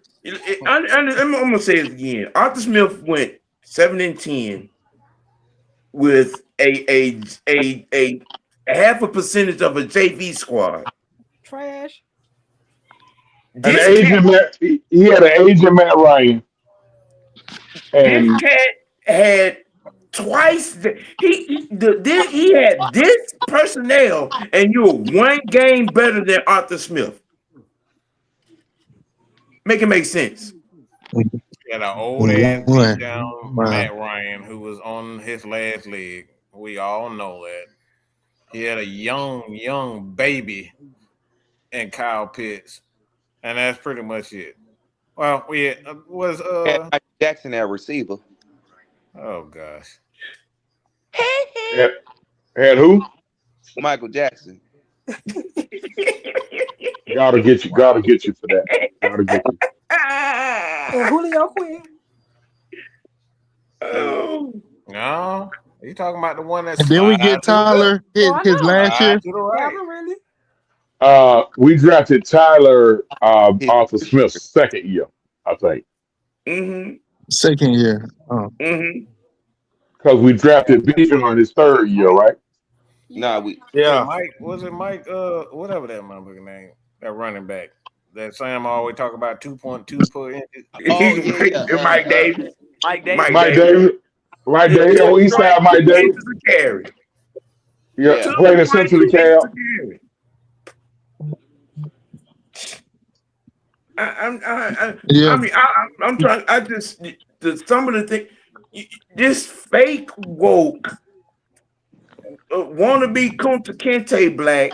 I'm gonna say it again. Arthur Smith went 7-10 with a half a percentage of a JV squad.
Trash.
He had an agent Matt Ryan. And
this cat had twice he had this personnel, and you're one game better than Arthur Smith. Make it make sense.
He had an old ass beat down Matt Ryan who was on his last leg. We all know that. He had a young baby and Kyle Pitts, and that's pretty much it. Well, we was
Mike Jackson at receiver.
Oh gosh.
Had who?
Michael Jackson.
Gotta get you for that. Gotta get you.
And Julio Quinn.
Oh
no. You talking about the one that's
then we get Tyler his last year?
Right.
Really?
We drafted Tyler Arthur Smith's second year, I think.
Mm-hmm.
Second year.
Mm-hmm.
Because we drafted Divisional in his third year, right?
Nah,
Mike, was it Mike whatever that motherfucking name, that running back. That Sam always talk about 2.2 per inch.
Oh, Mike Davis.
Mike Davis.
Mike Davis. Right there, on east side, Mike Davis.
Carry.
Yeah, playing essentially Cal.
I'm trying. I just some of the things. This fake woke wannabe Kunta Kinte black.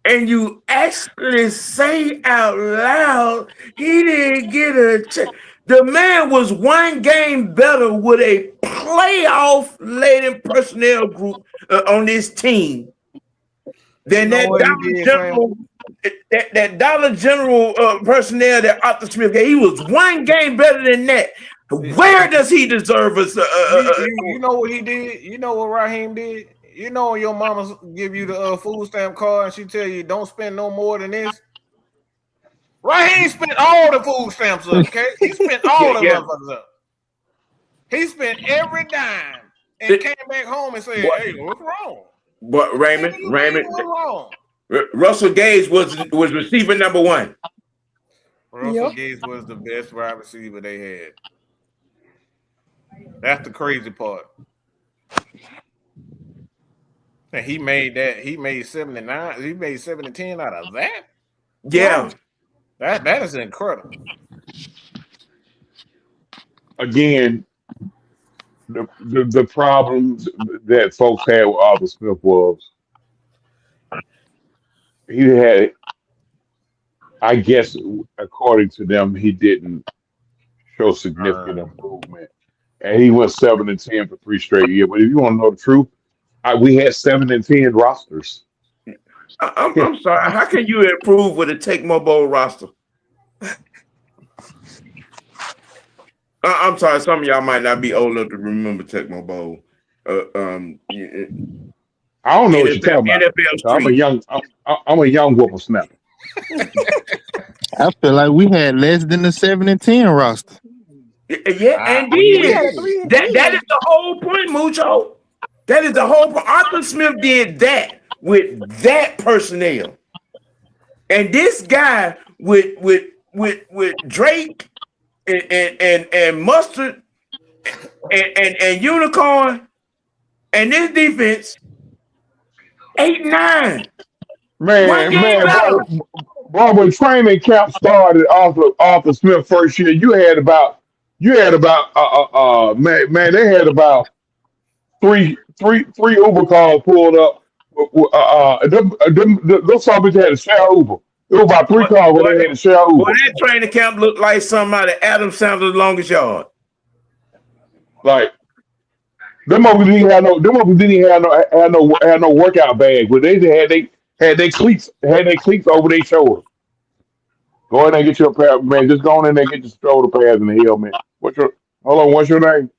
And you actually say out loud, he didn't get a chance. The man was one game better with a playoff-laden personnel group on this team than that Dollar General personnel that Arthur Smith gave. He was one game better than that. Where does he deserve us?
You know what he did? You know what Raheem did? You know your mama give you the food stamp card and she tell you don't spend no more than this. Raheem spent all the food stamps up, okay? He spent all the motherfuckers up. He spent every dime and came back home and said, "Hey, what's wrong?"
But Raymond,
what's wrong?
Russell Gage was receiver number one.
Russell Gage was the best wide receiver they had. That's the crazy part. And he made 79. He made 7-10 out of that.
Yeah.
That is incredible.
Again, the problems that folks had with Arthur Smith was he had, I guess, according to them, he didn't show significant improvement. And he went 7-10 for 3 straight years. But if you want to know the truth, we had 7-10 rosters.
I'm sorry. How can you improve with a Tecmo Bowl roster? I'm sorry. Some of y'all might not be old enough to remember Tecmo Bowl.
I don't know what you're talking about. I'm a young whippersnapper.
I feel like we had less than the 7-10 roster.
Yeah, indeed. That is the whole point, Mucho. That is the whole point. Arthur Smith did that with that personnel, and this guy with Drake and Mustard and Unicorn and this defense 8-9.
Man, bro, when training camp started Arthur Smith first year, you had about they had about three Uber cars pulled up. Those bitches had to share Uber. It was about 3 cars where they had to share Uber.
Well, that training camp looked like something out of Adam Sandler's Longest Yard.
Like, Them motherfuckers didn't have no workout bag, but they had they cleats over their shoulder. Go in there and get your pair, man. Just go in there and get your shoulder pads and the helmet. What's your name?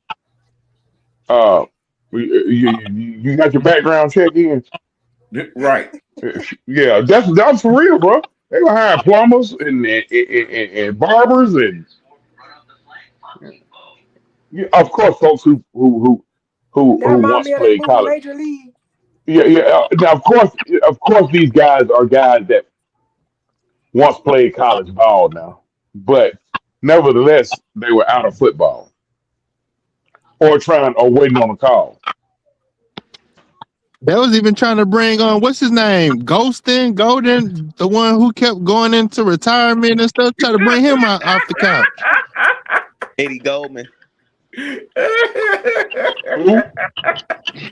Uh, you got your background check in?
Right.
Yeah, that's for real, bro. They gonna hire plumbers and barbers and yeah, of course, folks
That
who
remind
once
me of that
played
movie
college.
Major League.
Yeah. Now, of course, these guys are guys that once played college ball now, but nevertheless, they were out of football or waiting on a call.
They was even trying to bring on what's his name, Golden, the one who kept going into retirement and stuff. Try to bring him out off the couch.
Eddie Goldman.
Who?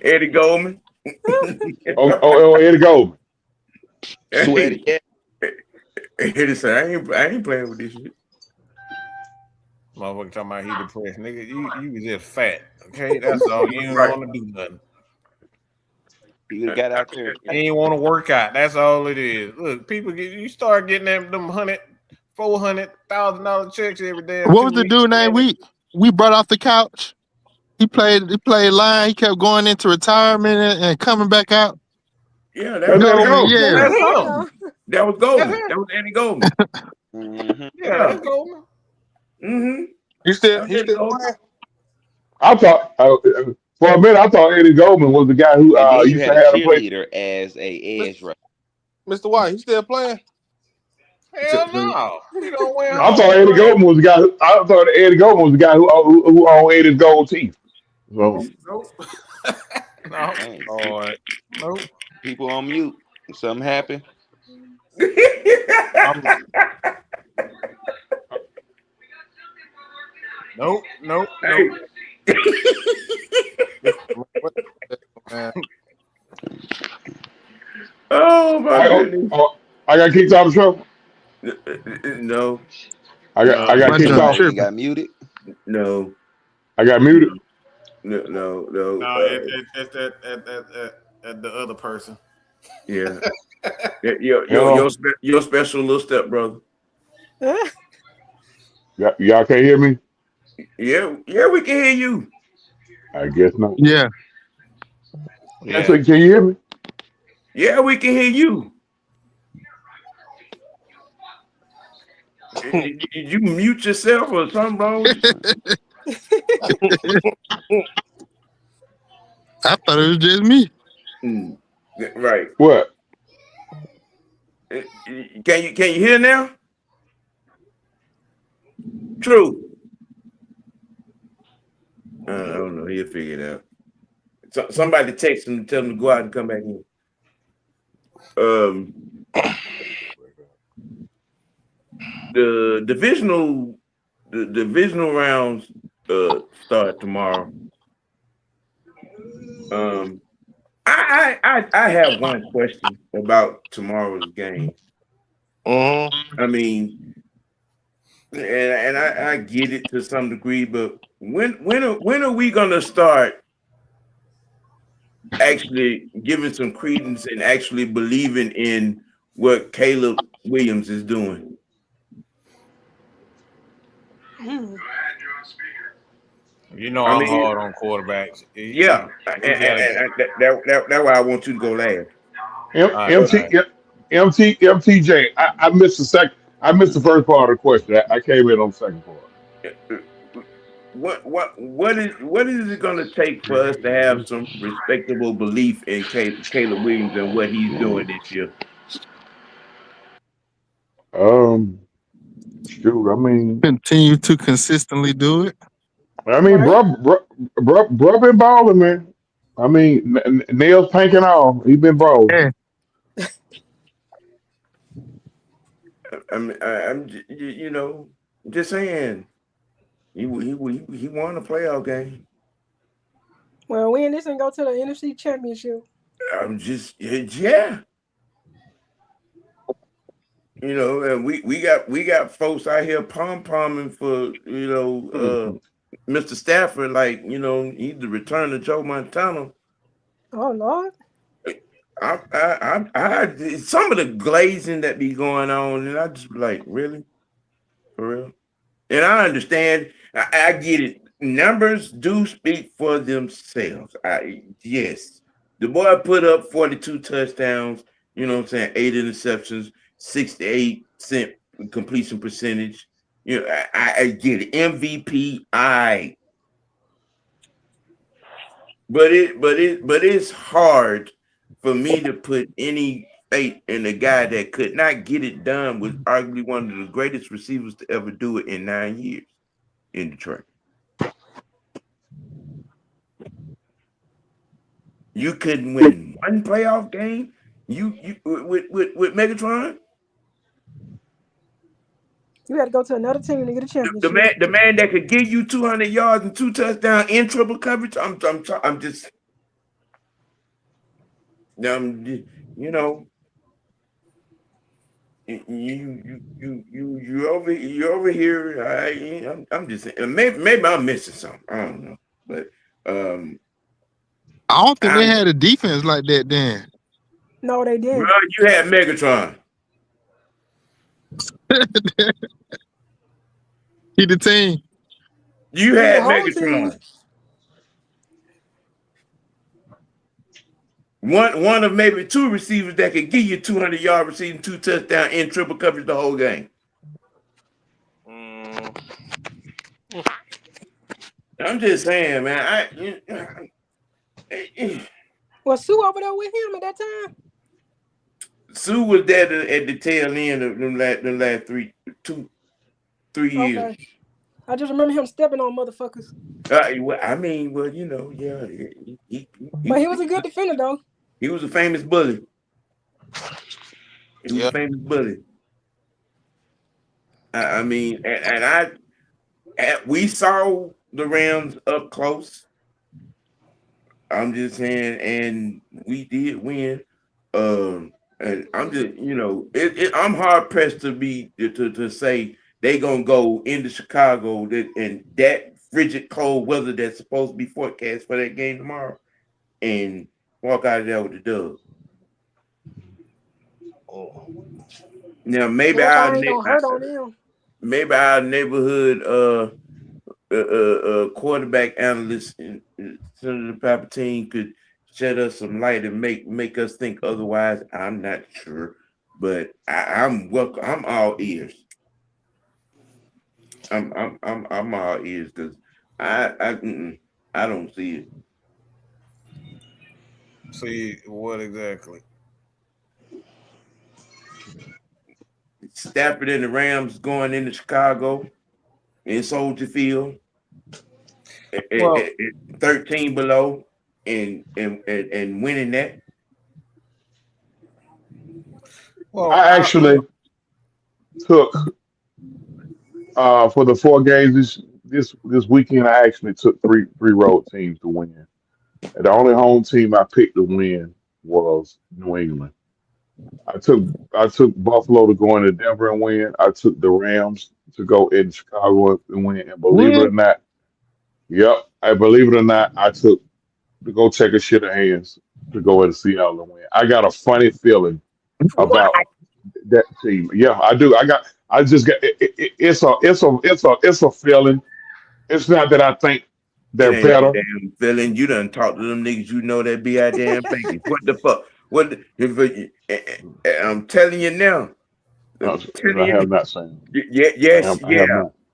Eddie Goldman.
Eddie Goldman.
Sweaty. Yeah.
Eddie said, I ain't playing with this shit.
Motherfucker talking about he depressed. Nigga, you was just fat. Okay, that's all. You didn't
Right.
want to do nothing.
He would have got out there.
You ain't want to work out. That's all it is. Look, people you start getting them $400,000 checks every day.
What was the dude name we brought off the couch? He played line. He kept going into retirement and coming back out.
Yeah,
That's Eddie Goldman.
Yeah.
That's him.
that was Goldman. That was Eddie Goldman.
Mm-hmm.
Yeah, that's Goldman.
Mm-hmm.
He still playing?
I thought for a minute I thought Eddie Goldman was the guy who
And then you
used
had
to
a
have to play.
cheerleader as a edge rusher.
Mr. White, he still playing?
Hell no. He don't win.
I thought Eddie Goldman was the guy. Who owned Eddie's gold teeth. So
No.
Dang.
Lord. Nope.
People on mute. Something happened.
Nope.
Hey.
Man.
Oh my goodness.
I got kicked out of the show.
No.
I got
Bunch
kicked
of
off.
Somebody got muted.
No.
I got muted.
No.
No, it's at the other person.
Yeah. Your special little step brother.
Y'all can't hear me?
Yeah, we can hear you.
I guess not.
Yeah.
Yeah. So, can you hear me?
Yeah, we can hear you. Did you mute yourself or something wrong with you?
I thought it was just me.
Right.
What?
Can you hear now? True. I don't know. He'll figure it out. Somebody text him and tell him to go out and come back in. The divisional rounds start tomorrow. I have one question about tomorrow's game. I mean, and I get it to some degree, but when are we gonna start actually giving some credence and actually believing in what Caleb Williams is doing?
You know I'm hard on quarterbacks.
Yeah, and that's why I want you to go last.
MTJ, I missed the second. I missed the first part of the question. I came in on the second part.
What is it going to take for us to have some respectable belief in Caleb Williams and what he's doing this year?
Shoot, I mean,
Continue to consistently do it.
I mean, bro been balling, man. I mean, nails pink and all. He been balling.
Yeah.
I'm just saying. He won a playoff game.
Well, win this and go to the NFC Championship.
I'm just yeah. And we got folks out here pom-pomming for Mr. Stafford, like, he's the return of Joe Montana.
Oh Lord.
I some of the glazing that be going on, and I just be like, really, for real. And I understand. I get it. Numbers do speak for themselves. Yes, the boy put up 42 touchdowns. You know what I'm saying? 8 interceptions, 68% completion percentage. I get it. MVP. But it's hard for me to put any faith in a guy that could not get it done with arguably one of the greatest receivers to ever do it in 9 years in Detroit. You couldn't win one playoff game. You with Megatron.
You had to go to another team to get a championship.
The man that could give you 200 yards and 2 touchdowns in triple coverage. I'm just you know. You're over here. I'm just saying. Maybe I'm missing something. I don't know, but
I don't think they had a defense like that then.
No, they didn't.
Bro, you had Megatron.
He the team.
You had Megatron. One of maybe 2 receivers that could give you 200-yard receiving, 2 touchdowns in triple coverage the whole game. I'm just saying, man.
Was Sue over there with him at that time?
Sue was there at the tail end of them last 3 years.
Okay. I just remember him stepping on motherfuckers.
Yeah.
But he was a good defender, though.
He was a famous bully. He was a famous bully. I mean, we saw the Rams up close. I'm just saying, and we did win. And I'm just, I'm hard pressed to say they gonna go into Chicago and that frigid cold weather that's supposed to be forecast for that game tomorrow, and walk out of there with the dub. Now maybe our neighborhood quarterback analyst and Senator Palpatine could shed us some light and make us think otherwise. I'm not sure, but I'm welcome. I'm all ears. I'm all ears because I don't see it.
See what exactly?
Stafford and the Rams going into Chicago in Soldier Field at 13 below and winning that.
Well, I actually took for the 4 games this weekend. I actually took three road teams to win. And the only home team I picked to win was New England. I took Buffalo to go into Denver and win. I took the Rams to go in Chicago and win. And believe it or not, I took to go take a shit of hands to go into Seattle and win. I got a funny feeling about that team. Yeah, I do. It's a feeling. It's not that I think they're better.
Damn feeling. You done talk to them niggas. You know that be out damn Vegas. What the fuck? I'm telling you now.
I have not seen.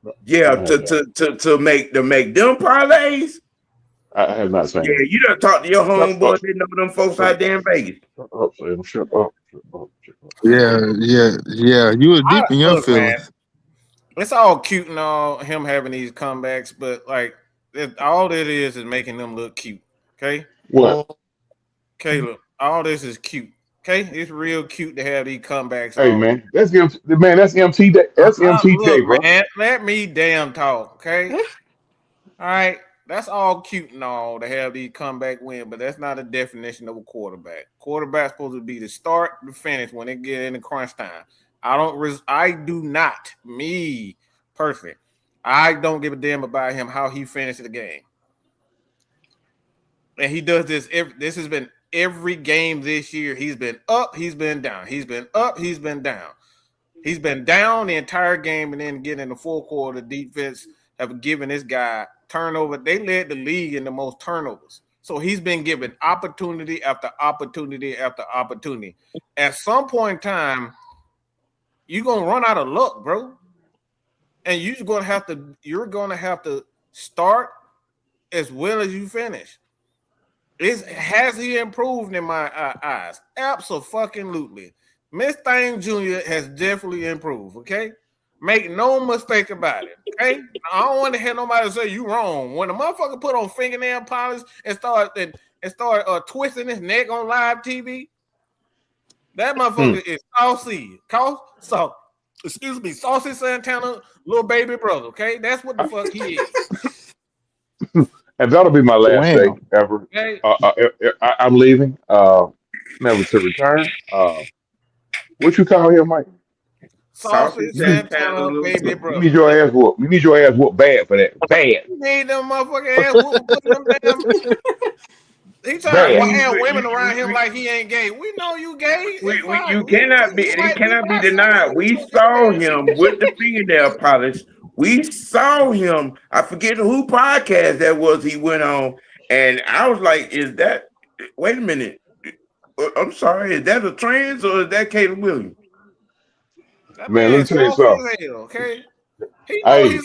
To make them parlays.
I have not seen.
Yeah, you done talk to your homeboys. They know them folks out there in Vegas.
Shut up.
Yeah. You were deep in your feelings.
It's all cute and all him having these comebacks, but like all that is making them look cute. Okay.
What?
Caleb, all this is cute. Okay, it's real cute to have these comebacks.
Hey man, that's MT. That's MTJ, bro.
Man, let me damn talk. Okay. All right. That's all cute and all to have these comeback win, but that's not a definition of a quarterback. Quarterback's supposed to be the start, the finish when they get in the crunch time. I do not, me personally, I don't give a damn about him how he finished the game. And he does this. This has been every game this year. He's been up, he's been down. He's been up, he's been down. He's been down the entire game, and then getting in the fourth quarter, the defense have given this guy turnover. They led the league in the most turnovers. So he's been given opportunity after opportunity after opportunity. At some point in time, you're gonna run out of luck, bro. And you're gonna have to start as well as you finish. Has he improved in my eyes? Absolutely. Miss Thing Jr. has definitely improved, okay? Make no mistake about it, okay? I don't want to hear nobody say you wrong. When a motherfucker put on fingernail polish and start twisting his neck on live TV, that motherfucker is saucy. Saucy Santana, little baby brother, okay? That's what the fuck he is.
And that'll be my last day
Wow.
ever.
Okay?
I'm leaving, never to return. What you call him, Mike?
Saucy Santana, baby
You
brother.
need your ass whooped. You need your ass whooped bad for that. Bad.
You need them motherfucking ass whooping, putting them damn. He trying to have women around him like he ain't gay. We know you gay.
You cannot be. It cannot be denied. We saw him with the fingernail polish. We saw him. I forget who podcast that was. He went on, and I was like, "Is that? Wait a minute. I'm sorry. Is that a trans or is that Caleb Williams?"
That
Man, let me tell you something.
Okay, he
Hey,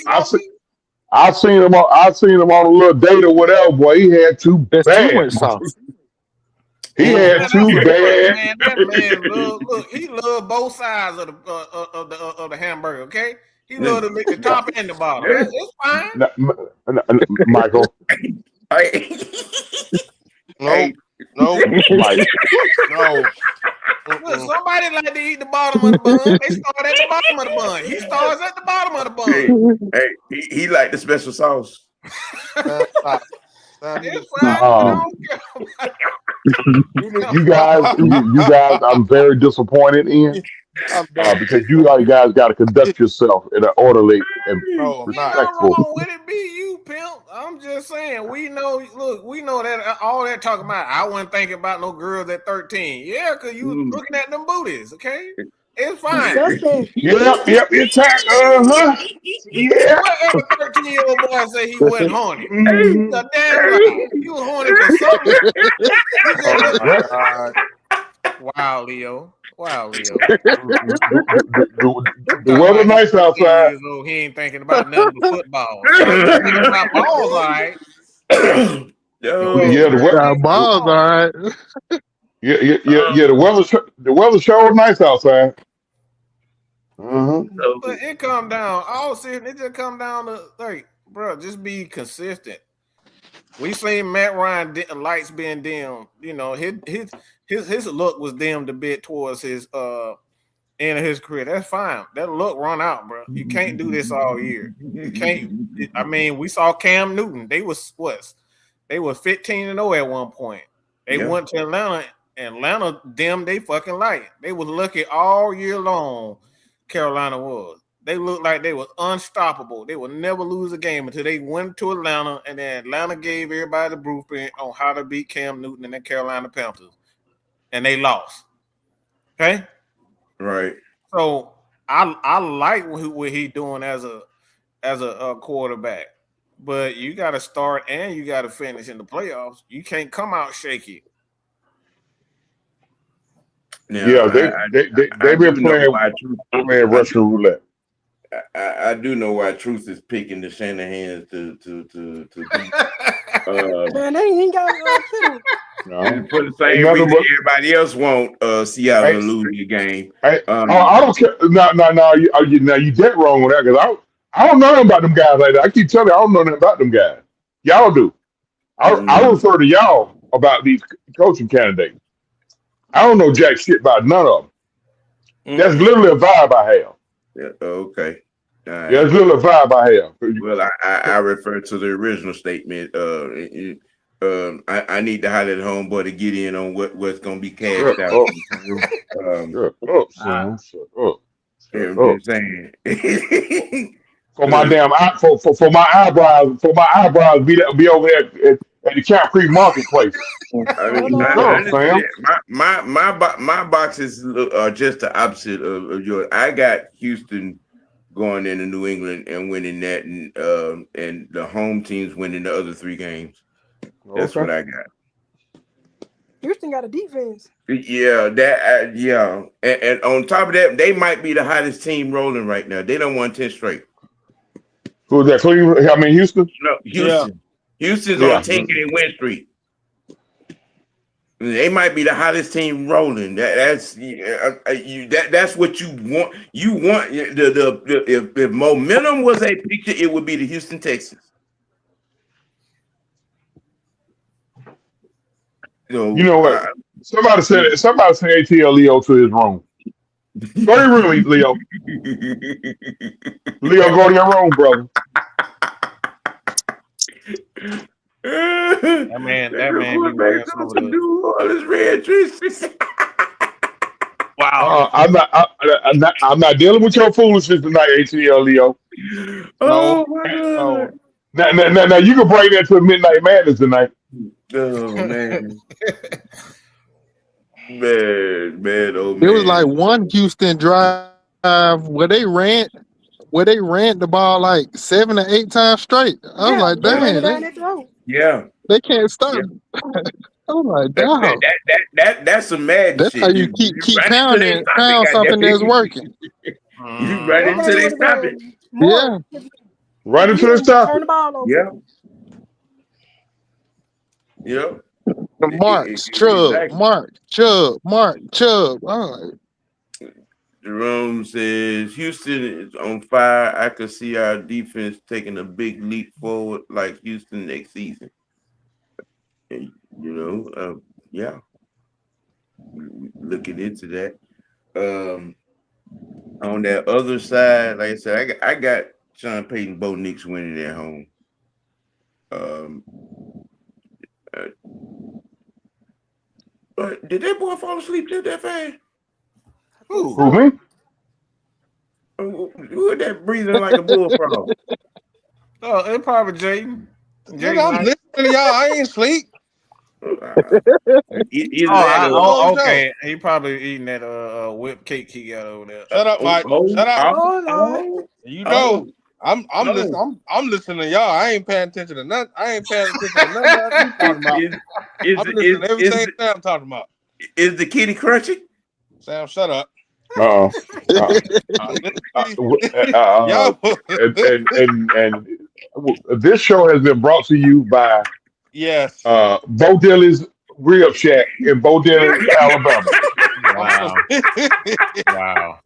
I seen him on a little date or whatever. Boy, he had too
That's too
bad.
much sauce.
He had too bad.
Man, that man look, he loved both sides of the hamburger. Okay, he loved to lick the top and the bottom. It's fine.
Michael.
No,
Mike.
no.
Look, somebody like to eat the bottom of the bun. They start at the bottom of the bun. He starts at the bottom of the bun.
Hey, he liked the special sauce.
Stop.
It's fine.
You guys, I'm very disappointed in because you guys got to conduct yourself in an orderly and
No, I'm not.
Nothing
respectful.
wrong with it, be you, pimp. I'm just saying, we know. Look, we know that all that talking about. I wasn't thinking about no girls at 13. Yeah, because you was looking at them booties. Okay, it's fine.
Disgusting.
Yep, it's time. Yeah.
Whatever 13-year-old boy say he wasn't horny. The damn lie. You was horny for something. You just look- Wow, Leo.
The weather nice outside.
He ain't thinking about nothing but football. He's thinking about balls, all right.
Yeah, the
Balls, all right.
the weather sure nice outside.
But it come down. All season, it just come down to like, bro, just be consistent. We seen Matt Ryan lights being dimmed. You know, his look was dimmed a bit towards his end of his career. That's fine. That look run out, bro. You can't do this all year. You can't. I mean, we saw Cam Newton. They was 15-0 at one point. They went to Atlanta. Atlanta dimmed they fucking light. They was lucky all year long. Carolina was. They looked like they was unstoppable. They would never lose a game until they went to Atlanta, and then Atlanta gave everybody the blueprint on how to beat Cam Newton and the Carolina Panthers, and they lost. Okay,
Right.
so I like what he doing as a quarterback, but you got to start and you got to finish in the playoffs. You can't come out shaky.
Now,
Yeah, they've been playing Russian roulette.
I do know why Truth is picking the Shanahan's to beat.
Man, they ain't got fiddle.
No.
For the same reason everybody else want Seattle to lose the game.
I don't care. No, you dead wrong on that because I don't know nothing about them guys like that. I keep telling you I don't know nothing about them guys. Y'all do. I refer to y'all about these coaching candidates. I don't know jack shit about none of them. That's literally a vibe I have.
Yeah, okay. Right.
Yeah, it's literally a vibe I have.
Well, I refer to the original statement. I need to highlight the homeboy to get in on what's going to be cashed out.
Shut up, son. Shut up.
I'm saying.
for my damn for my eyebrows be over there at the Camp Creek Marketplace.
I
Hold
mean,
on.
Sure,
honestly,
fam.
my boxes are just the opposite of yours. I got Houston going into New England and winning that, and the home teams winning the other 3 games. That's
Okay.
what I got.
Houston got a defense.
Yeah, and on top of that, they might be the hottest team rolling right now. They don't won 10 straight.
Who's that? Cleveland? I mean Houston.
No, Houston. Houston's
Yeah.
on 10-game win streak. They might be the hottest team rolling. That's what you want. You want if momentum was a picture, it would be the Houston Texans.
You know what? Somebody said ATL Leo to his room. Go to your room, Leo. Leo, go to your room, brother.
That man be wearing some of the.
New Orleans Red Dress.
Wow.
I'm not dealing with your foolishness tonight, ATL Leo.
Oh my God.
Now you can bring that to Midnight Madness tonight.
Oh man. Man, oh man.
It was like one Houston drive where they ran the ball like 7 or 8 times straight. I was like,
they ran it
dang,
down their throat.
Yeah.
they can't stop.
Yeah.
I was like, dog.
That's some mad
That's
shit.
how you keep pound something that's working.
You run until they stop it.
Yeah.
Right into the stop.
Turn the ball over.
Yeah. Yep.
Mark Chubb. All right.
Jerome says Houston is on fire. I could see our defense taking a big leap forward like Houston next season. And, yeah. Looking into that. On that other side, like I said, I got Sean Payton, Bo Nix winning at home. But did that boy fall asleep that fast?
Who me?
Who is that breathing like a bullfrog?
Oh, it probably Jaden.
I'm listening to y'all. I ain't sleep.
Okay. He probably eating that whipped cake he got over there.
Shut up, Mike. Shut up. I'm listening. I'm listening to y'all. I ain't paying attention to nothing. I ain't paying attention to nothing that you talking about. I'm listening to everything Sam talking about.
Is the kitty crunchy?
Sam, shut up.
And this show has been brought to you by Bo Dilly's Rib Shack in Bo Dilly, Alabama.
Wow.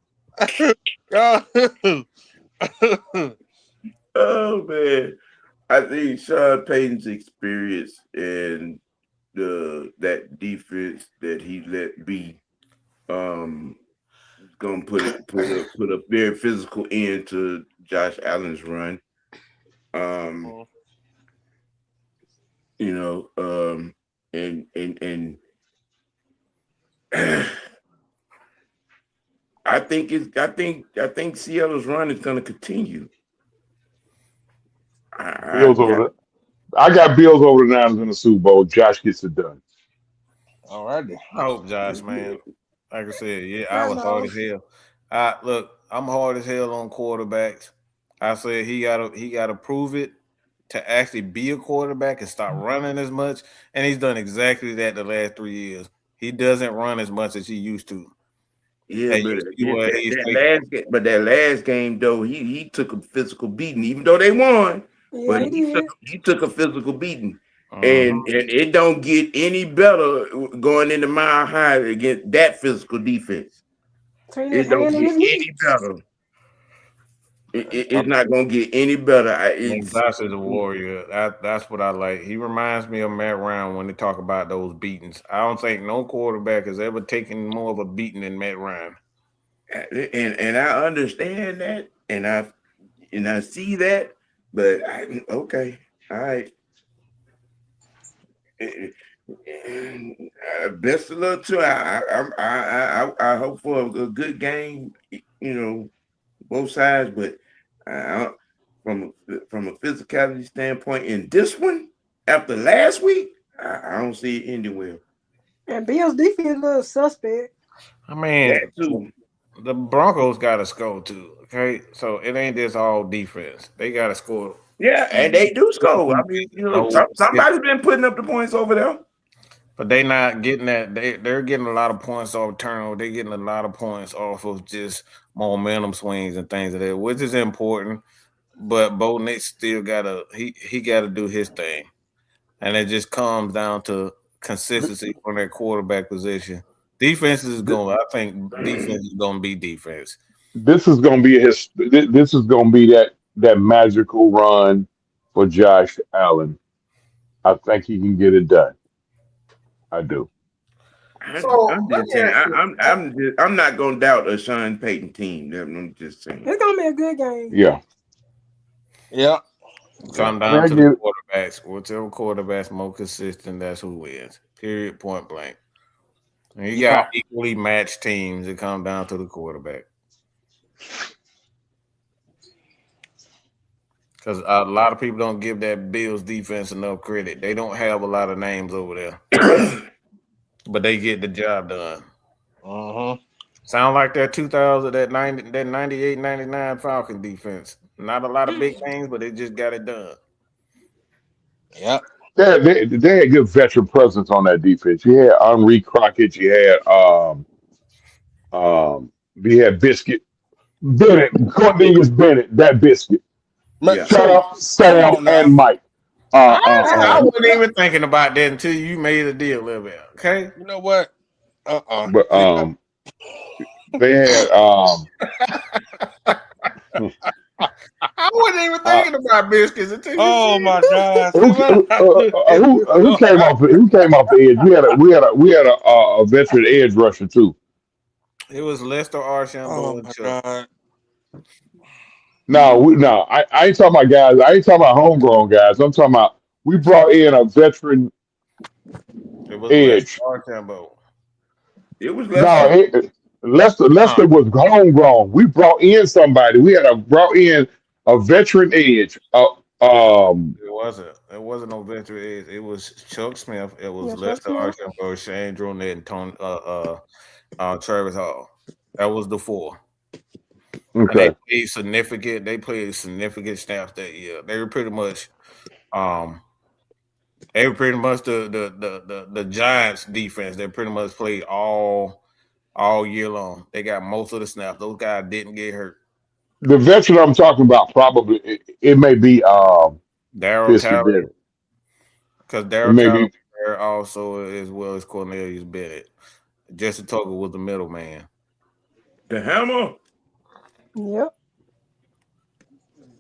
Oh man, I think Sean Payton's experience and that defense that he let be, gonna put a very physical end to Josh Allen's run. And I think Seattle's run is gonna continue.
I got Bills over the Niners in the Super Bowl. Josh gets it done.
All right.
I hope Josh, man. Like I said, I was hard as hell. Look, I'm hard as hell on quarterbacks. I said he gotta prove it to actually be a quarterback and stop running as much. And he's done exactly that the last 3 years. He doesn't run as much as he used to.
Yeah, but that last game though, he took a physical beating, even though they won.
Yeah,
but he took a physical beating. And it don't get any better going into Mile High against that physical defense. It don't get any better. It's not gonna get any better.
Josh is a warrior. That's what I like. He reminds me of Matt Ryan when they talk about those beatings. I don't think no quarterback has ever taken more of a beating than Matt Ryan.
And I understand that, and I see that, but okay, all right. Best of luck to I hope for a good game. Both sides, but from a physicality standpoint. In this one, after last week, I don't see it anywhere.
And Bills defense a little suspect.
I mean,
That too.
the Broncos got to score too. Okay, so it ain't just all defense. They got to score.
Yeah, and they do score. I mean, somebody's been putting up the points over there.
But they not getting that. They're getting a lot of points off turnover. They're getting a lot of points off of just momentum swings and things like that, which is important. But Bo Nix still gotta he gotta do his thing. And it just comes down to consistency from their quarterback position. Defense is going. I think defense is going to be defense.
This is going to be This is going to be that magical run for Josh Allen. I think he can get it done. I do.
I'm just saying. I'm not going to doubt a Sean Payton team. I'm just saying.
It's going to be a good game.
Yeah.
Yeah.
Come down to the quarterbacks. Whichever quarterback's more consistent, that's who wins. Period. Point blank. And you got equally matched teams. It comes down to the quarterback. Because a lot of people don't give that Bills defense enough credit. They don't have a lot of names over there, but they get the job done. Sound like that 2000, that 98, 99 Falcon defense. Not a lot of big names, but they just got it done.
Yeah.
They had good veteran presence on that defense. You had Henri Crockett. You had Biscuit. Bennett. Cornelius Bennett. That Biscuit.
Yeah.
Shout out Sam and Mike.
I wasn't even thinking about that until you made a deal a little bit. Okay.
You know what?
But they had
I wasn't even thinking about biscuits until
oh my God!
Who came off the edge? We had a veteran edge rusher too.
It was Lester Archambault.
No, I ain't talking about guys. I ain't talking about homegrown guys. I'm talking about we brought in a veteran edge.
It was Lester.
No, Lester was homegrown. We brought in somebody. We had brought in a veteran edge.
It wasn't no veteran edge. It was Chuck Smith. It was Lester Archambault, Shane Dronette, and Tony, Travis Hall. That was the four.
Okay.
And they played significant snaps that year. They were pretty much the Giants defense. They pretty much played all year long. They got most of the snaps. Those guys didn't get hurt.
The veteran I'm talking about probably it may be
Darryl Talley, because Darryl Talley there also as well as Cornelius Bennett. Jesse Tucker was the middleman.
The Hammer.
Yep.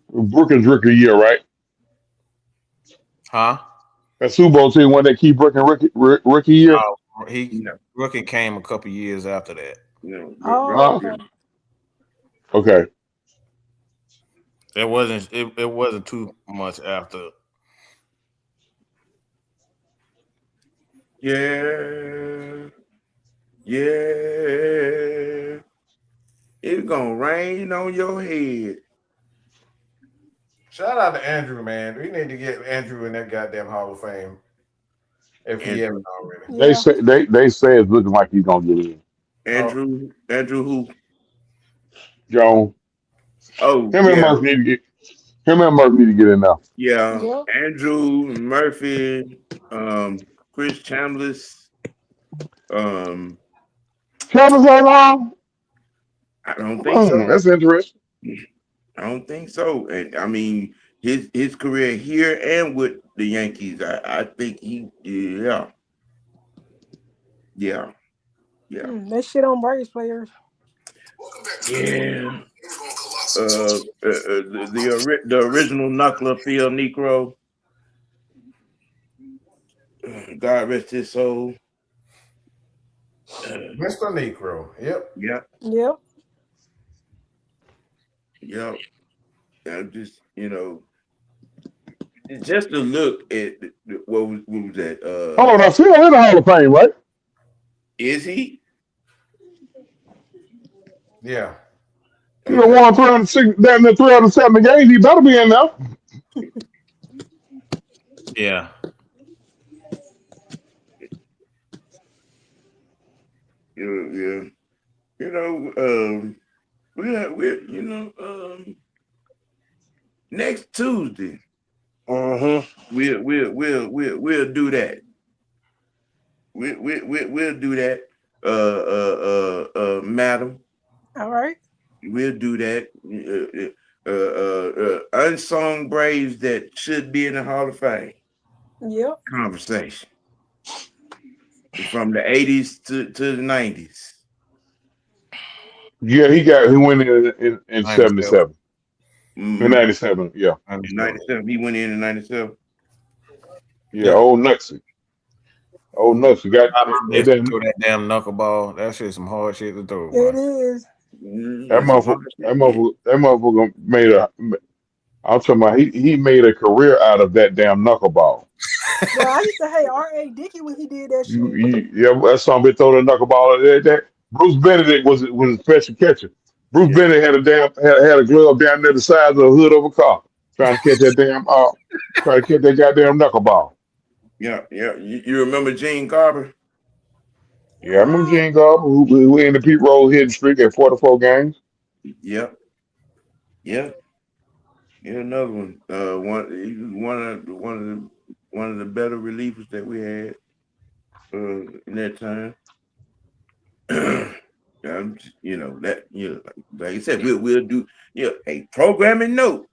Brookins rookie year, right?
Huh?
That Super Bowl team won that Key Brookins rookie year.
Rookie came a couple years after that.
Okay.
It wasn't too much after.
Yeah. It's gonna rain on your head.
Shout out to Andrew, man. We need to get Andrew in that goddamn Hall of Fame. If he haven't already.
They say it's looking like he's gonna get in.
Andrew who?
Jones.
Oh,
him and Murphy need to get in now.
Yeah. Andrew Murphy, Chris Chambliss,
Chambliss ain't long.
I don't think so.
That's interesting.
I don't think so. And I mean his career here and with the Yankees, I think yeah.
That shit on Braves players.
Yeah. The original knuckler Phil Negro. God rest his soul.
Mr. Negro. Yep.
I'm just, just to look at what was that?
Hold on, Phil in the Hall of Fame, right?
Is he?
Yeah.
He done won 306, damn near 370 games. He better be in there.
Yeah.
Yeah. You know, next Tuesday, we'll do that. We'll do that, madam.
All right.
We'll do that. Unsung Braves that should be in the Hall of Fame.
Yep.
Conversation from the 80s to the 90s.
Yeah, he went in 77.
Mm-hmm.
In 97, yeah.
97. He went in 97.
Yeah, old Nutsy. Old Nutsy got
throw that damn knuckleball. That shit some hard shit to throw.
It is.
That motherfucker made a. I'm talking about he made a career out of that damn knuckleball.
Well, I used to hate R.A. Dickey when he did that shit.
Yeah, that song been throw the knuckleball. That Bruce Benedict was a special catcher. Bruce Benedict had a glove down near the size of the hood of a car, trying to catch that goddamn knuckleball.
Yeah. You remember Gene Garber?
Yeah, I remember Gene Garber who ended the Pete Rose hitting streak at 44 games.
Yep. Yeah. Yeah, another one. One of the better relievers that we had in that time. Like I said, we'll do a programming note.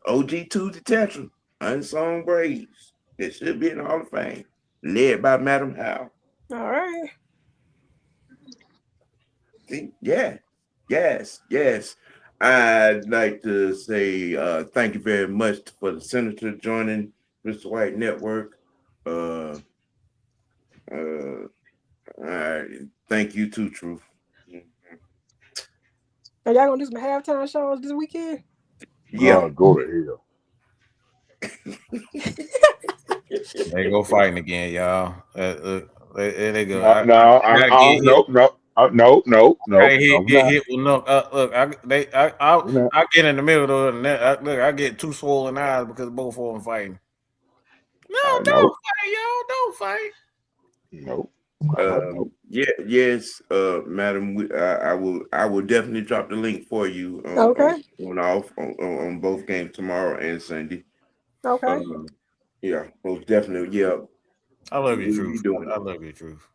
OG Tuesday Tantrum, Unsung Braves that should be in the Hall of Fame, led by Madam Howe.
All right.
Yes. I'd like to say thank you very much for the senator joining Mr. White Network. All right. Thank you too, Truth.
Are y'all gonna do some halftime shows this weekend?
Yeah, go to hell.
They go fighting again, y'all. They go.
No.
Get hit with look. I get in the middle of the net. I get two swollen eyes because both of them fighting. No, don't fight, y'all. Don't fight.
Nope.
Yes, madam. I will definitely drop the link for you. On both games tomorrow and Sunday.
Okay.
Yeah, most definitely. Yeah.
I love you, Truth. I love you, Truth.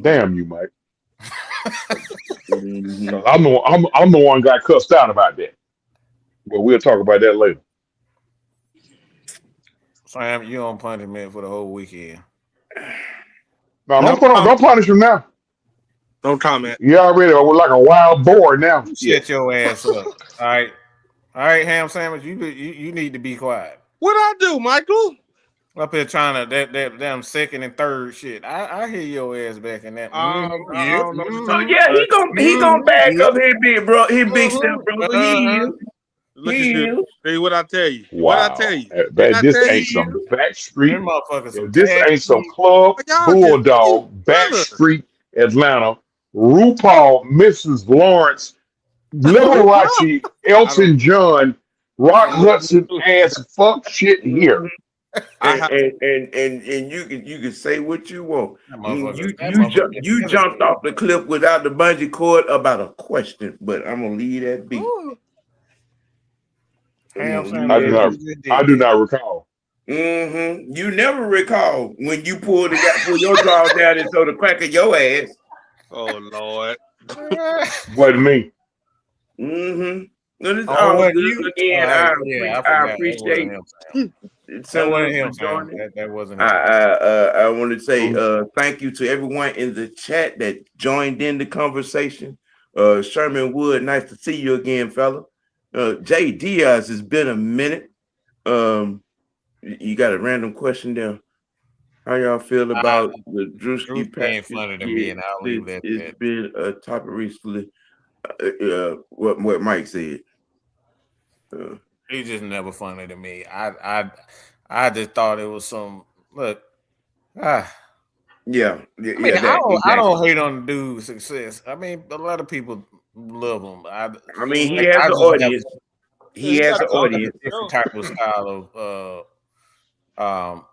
Damn you, Mike. I'm the one got cussed out about that. But we'll talk about that later.
Sam, you on punishment for the whole weekend.
No, don't punish him now.
Don't comment.
You already like a wild boar now.
Shut your ass up. All right, ham sandwich. You need to be quiet.
What I do, Michael?
Up here trying to that damn second and third shit. I hear your ass back in that.
He gonna back up his big bro, his big step brother. He is.
Look at you. See what I tell you.
Wow.
What I tell you.
This ain't some backstreet. This ain't some club bulldog backstreet Atlanta. RuPaul, Mrs. Lawrence, Liberace, Elton John, Rock Hudson ass fuck shit here.
And you can say what you want. You jumped off the cliff without the bungee cord about a question, but I'm gonna leave that be.
I do not recall.
You never recall when you pull your draw down and throw the crack of your ass.
Oh Lord.
Wasn't me.
Again, I appreciate it.
That wasn't him.
I want to say thank you to everyone in the chat that joined in the conversation. Sherman Wood, nice to see you again, fella. Jay Diaz, it's been a minute. You got a random question there. How y'all feel about the Drewski
pass? Funny to me, and I'll leave that.
It's been a topic recently. What Mike said.
He's just never funny to me. I just thought it was some look.
Yeah.
I mean, I don't hate on the dude's success. I mean, a lot of people love him.
I mean, he
I
has an
just
audience.
he
He has
got
an
a
audience.
different type of style of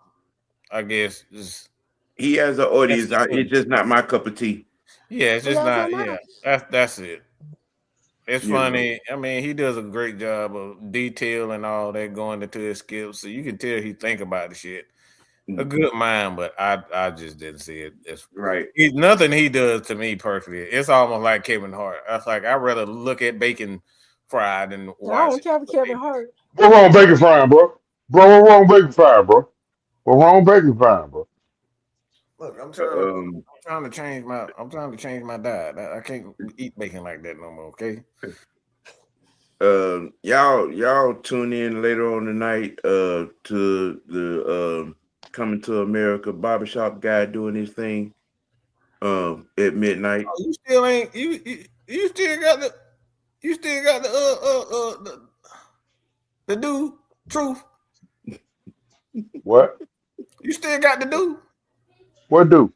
I guess just
He has an audience.
That's
It's just not my cup of tea.
yeah, it's
Who
just
y'all
not.
talking
Yeah,
about?
that's it. It's
You know.
funny. I mean, he does a great job of detail and all that going into his skills, so you can tell he think about the shit. A good mind, but I just didn't see it. It's
Right.
Nothing he does to me personally. It's almost like Kevin Hart. That's like I'd rather look at bacon fried than
I
watch
don't care for Kevin Hart.
What wrong with bacon frying, bro? Bro, what wrong with bacon frying, bro? What wrong with bacon frying, bro?
Look, I'm trying to change my diet. I can't eat bacon like that no more. Okay.
Y'all tune in later on tonight to the Coming to America barbershop guy doing his thing at midnight.
Oh, you still ain't you still got the dude truth.
What?
You still got the dude.
What do?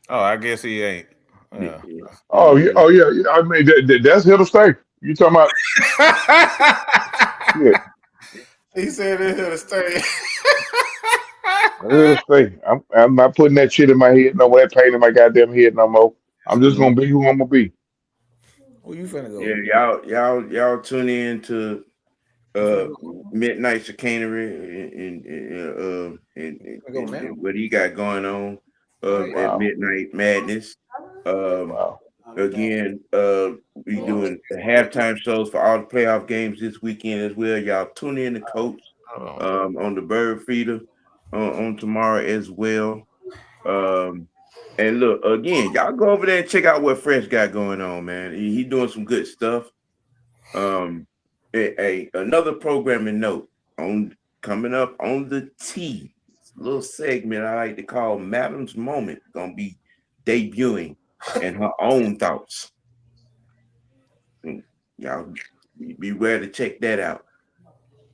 Oh, I guess he ain't. Yeah.
Oh yeah, I mean, that's here to stay. You talking about? Yeah,
He said it's here to stay.
here to stay. I'm not putting that shit in my head no more. That pain in my goddamn head no more. I'm just gonna be who I'm gonna be.
Where you finna go?
Yeah, y'all tune in to midnight chicanery and what he got going on at
Wow,
Midnight Madness.
wow.
Again, we doing the halftime shows for all the playoff games this weekend as well. Y'all tune in to Coach on the Bird Feeder on tomorrow as well. And look, again, y'all go over there and check out what Fresh got going on, man. He doing some good stuff. Another programming note on coming up on the T. Little segment I like to call Madam's Moment gonna be debuting and her own thoughts. Y'all beware to check that out.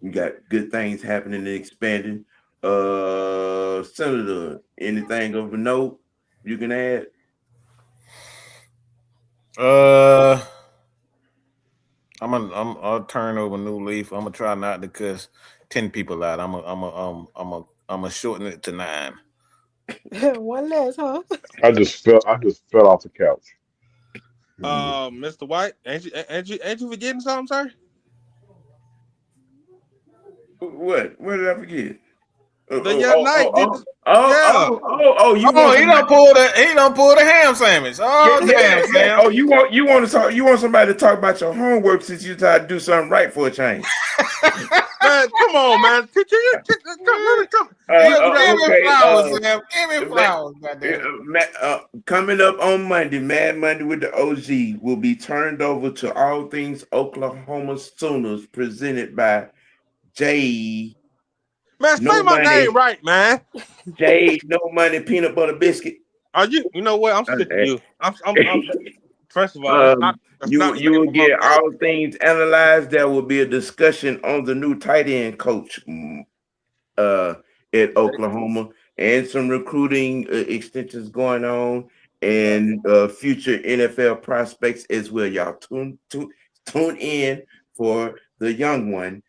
We got good things happening and expanding. Senator, anything of a note you can add?
I'll turn over a new leaf. I'm gonna try not to cuss 10 people out. I'm gonna shorten it to 9.
One less, huh?
I just fell off the couch.
Mr. White, ain't you forgetting something, sir?
What did I forget?
The young knight did the,
you
Oh,
want
he don't pull the ham sandwich. Oh, damn,
yeah.
Sam.
Oh, you want somebody to talk about your homework since you try to do something right for a change.
man, come on, man. Let it come.
Give me flowers, Sam. Give me flowers, goddamn.
Coming up on Monday, Mad Monday with the OG will be turned over to All Things Oklahoma Sooners, presented by Jay.
Man, say my name right, man.
Jay, no money, peanut butter biscuit.
Are you? You know what? I'm sick of you. I'm First of all,
you will get all things analyzed. There will be a discussion on the new tight end coach at Oklahoma and some recruiting extensions going on and future NFL prospects as well. Y'all tune in for the young one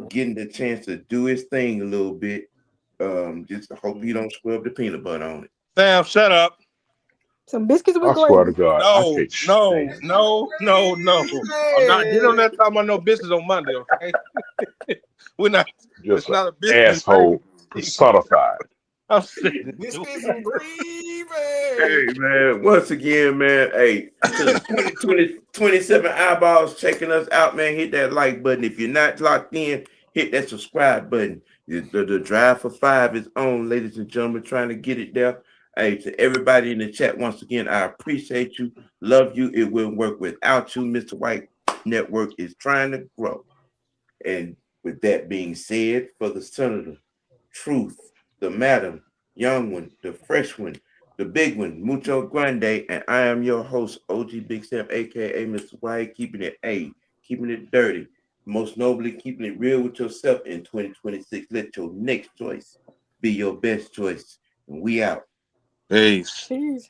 getting the chance to do his thing a little bit. Just hope you don't scrub the peanut butter on it.
Sam, shut up.
Some biscuits with
I swear to
gravy.
God,
No. I'm not getting on that time. I know business on Monday. Okay, we're not.
just
It's
an
not a business.
asshole personified.
I'm sick.
Biscuits and gravy.
Hey man, once again, man. Hey, to the 27 eyeballs checking us out, man. Hit that like button. If you're not locked in, hit that subscribe button. The drive for 5 is on, ladies and gentlemen. Trying to get it there. Hey, to everybody in the chat, once again, I appreciate you, love you. It wouldn't work without you. Mr. White Network is trying to grow. And with that being said, for the Senator, Truth, the Madam, Young One, the Fresh One, the Big One, Mucho Grande, and I am your host, OGBigsam, aka Mr. White, keeping it dirty, most nobly keeping it real with yourself in 2026. Let your next choice be your best choice. And we out.
Peace.
Jeez.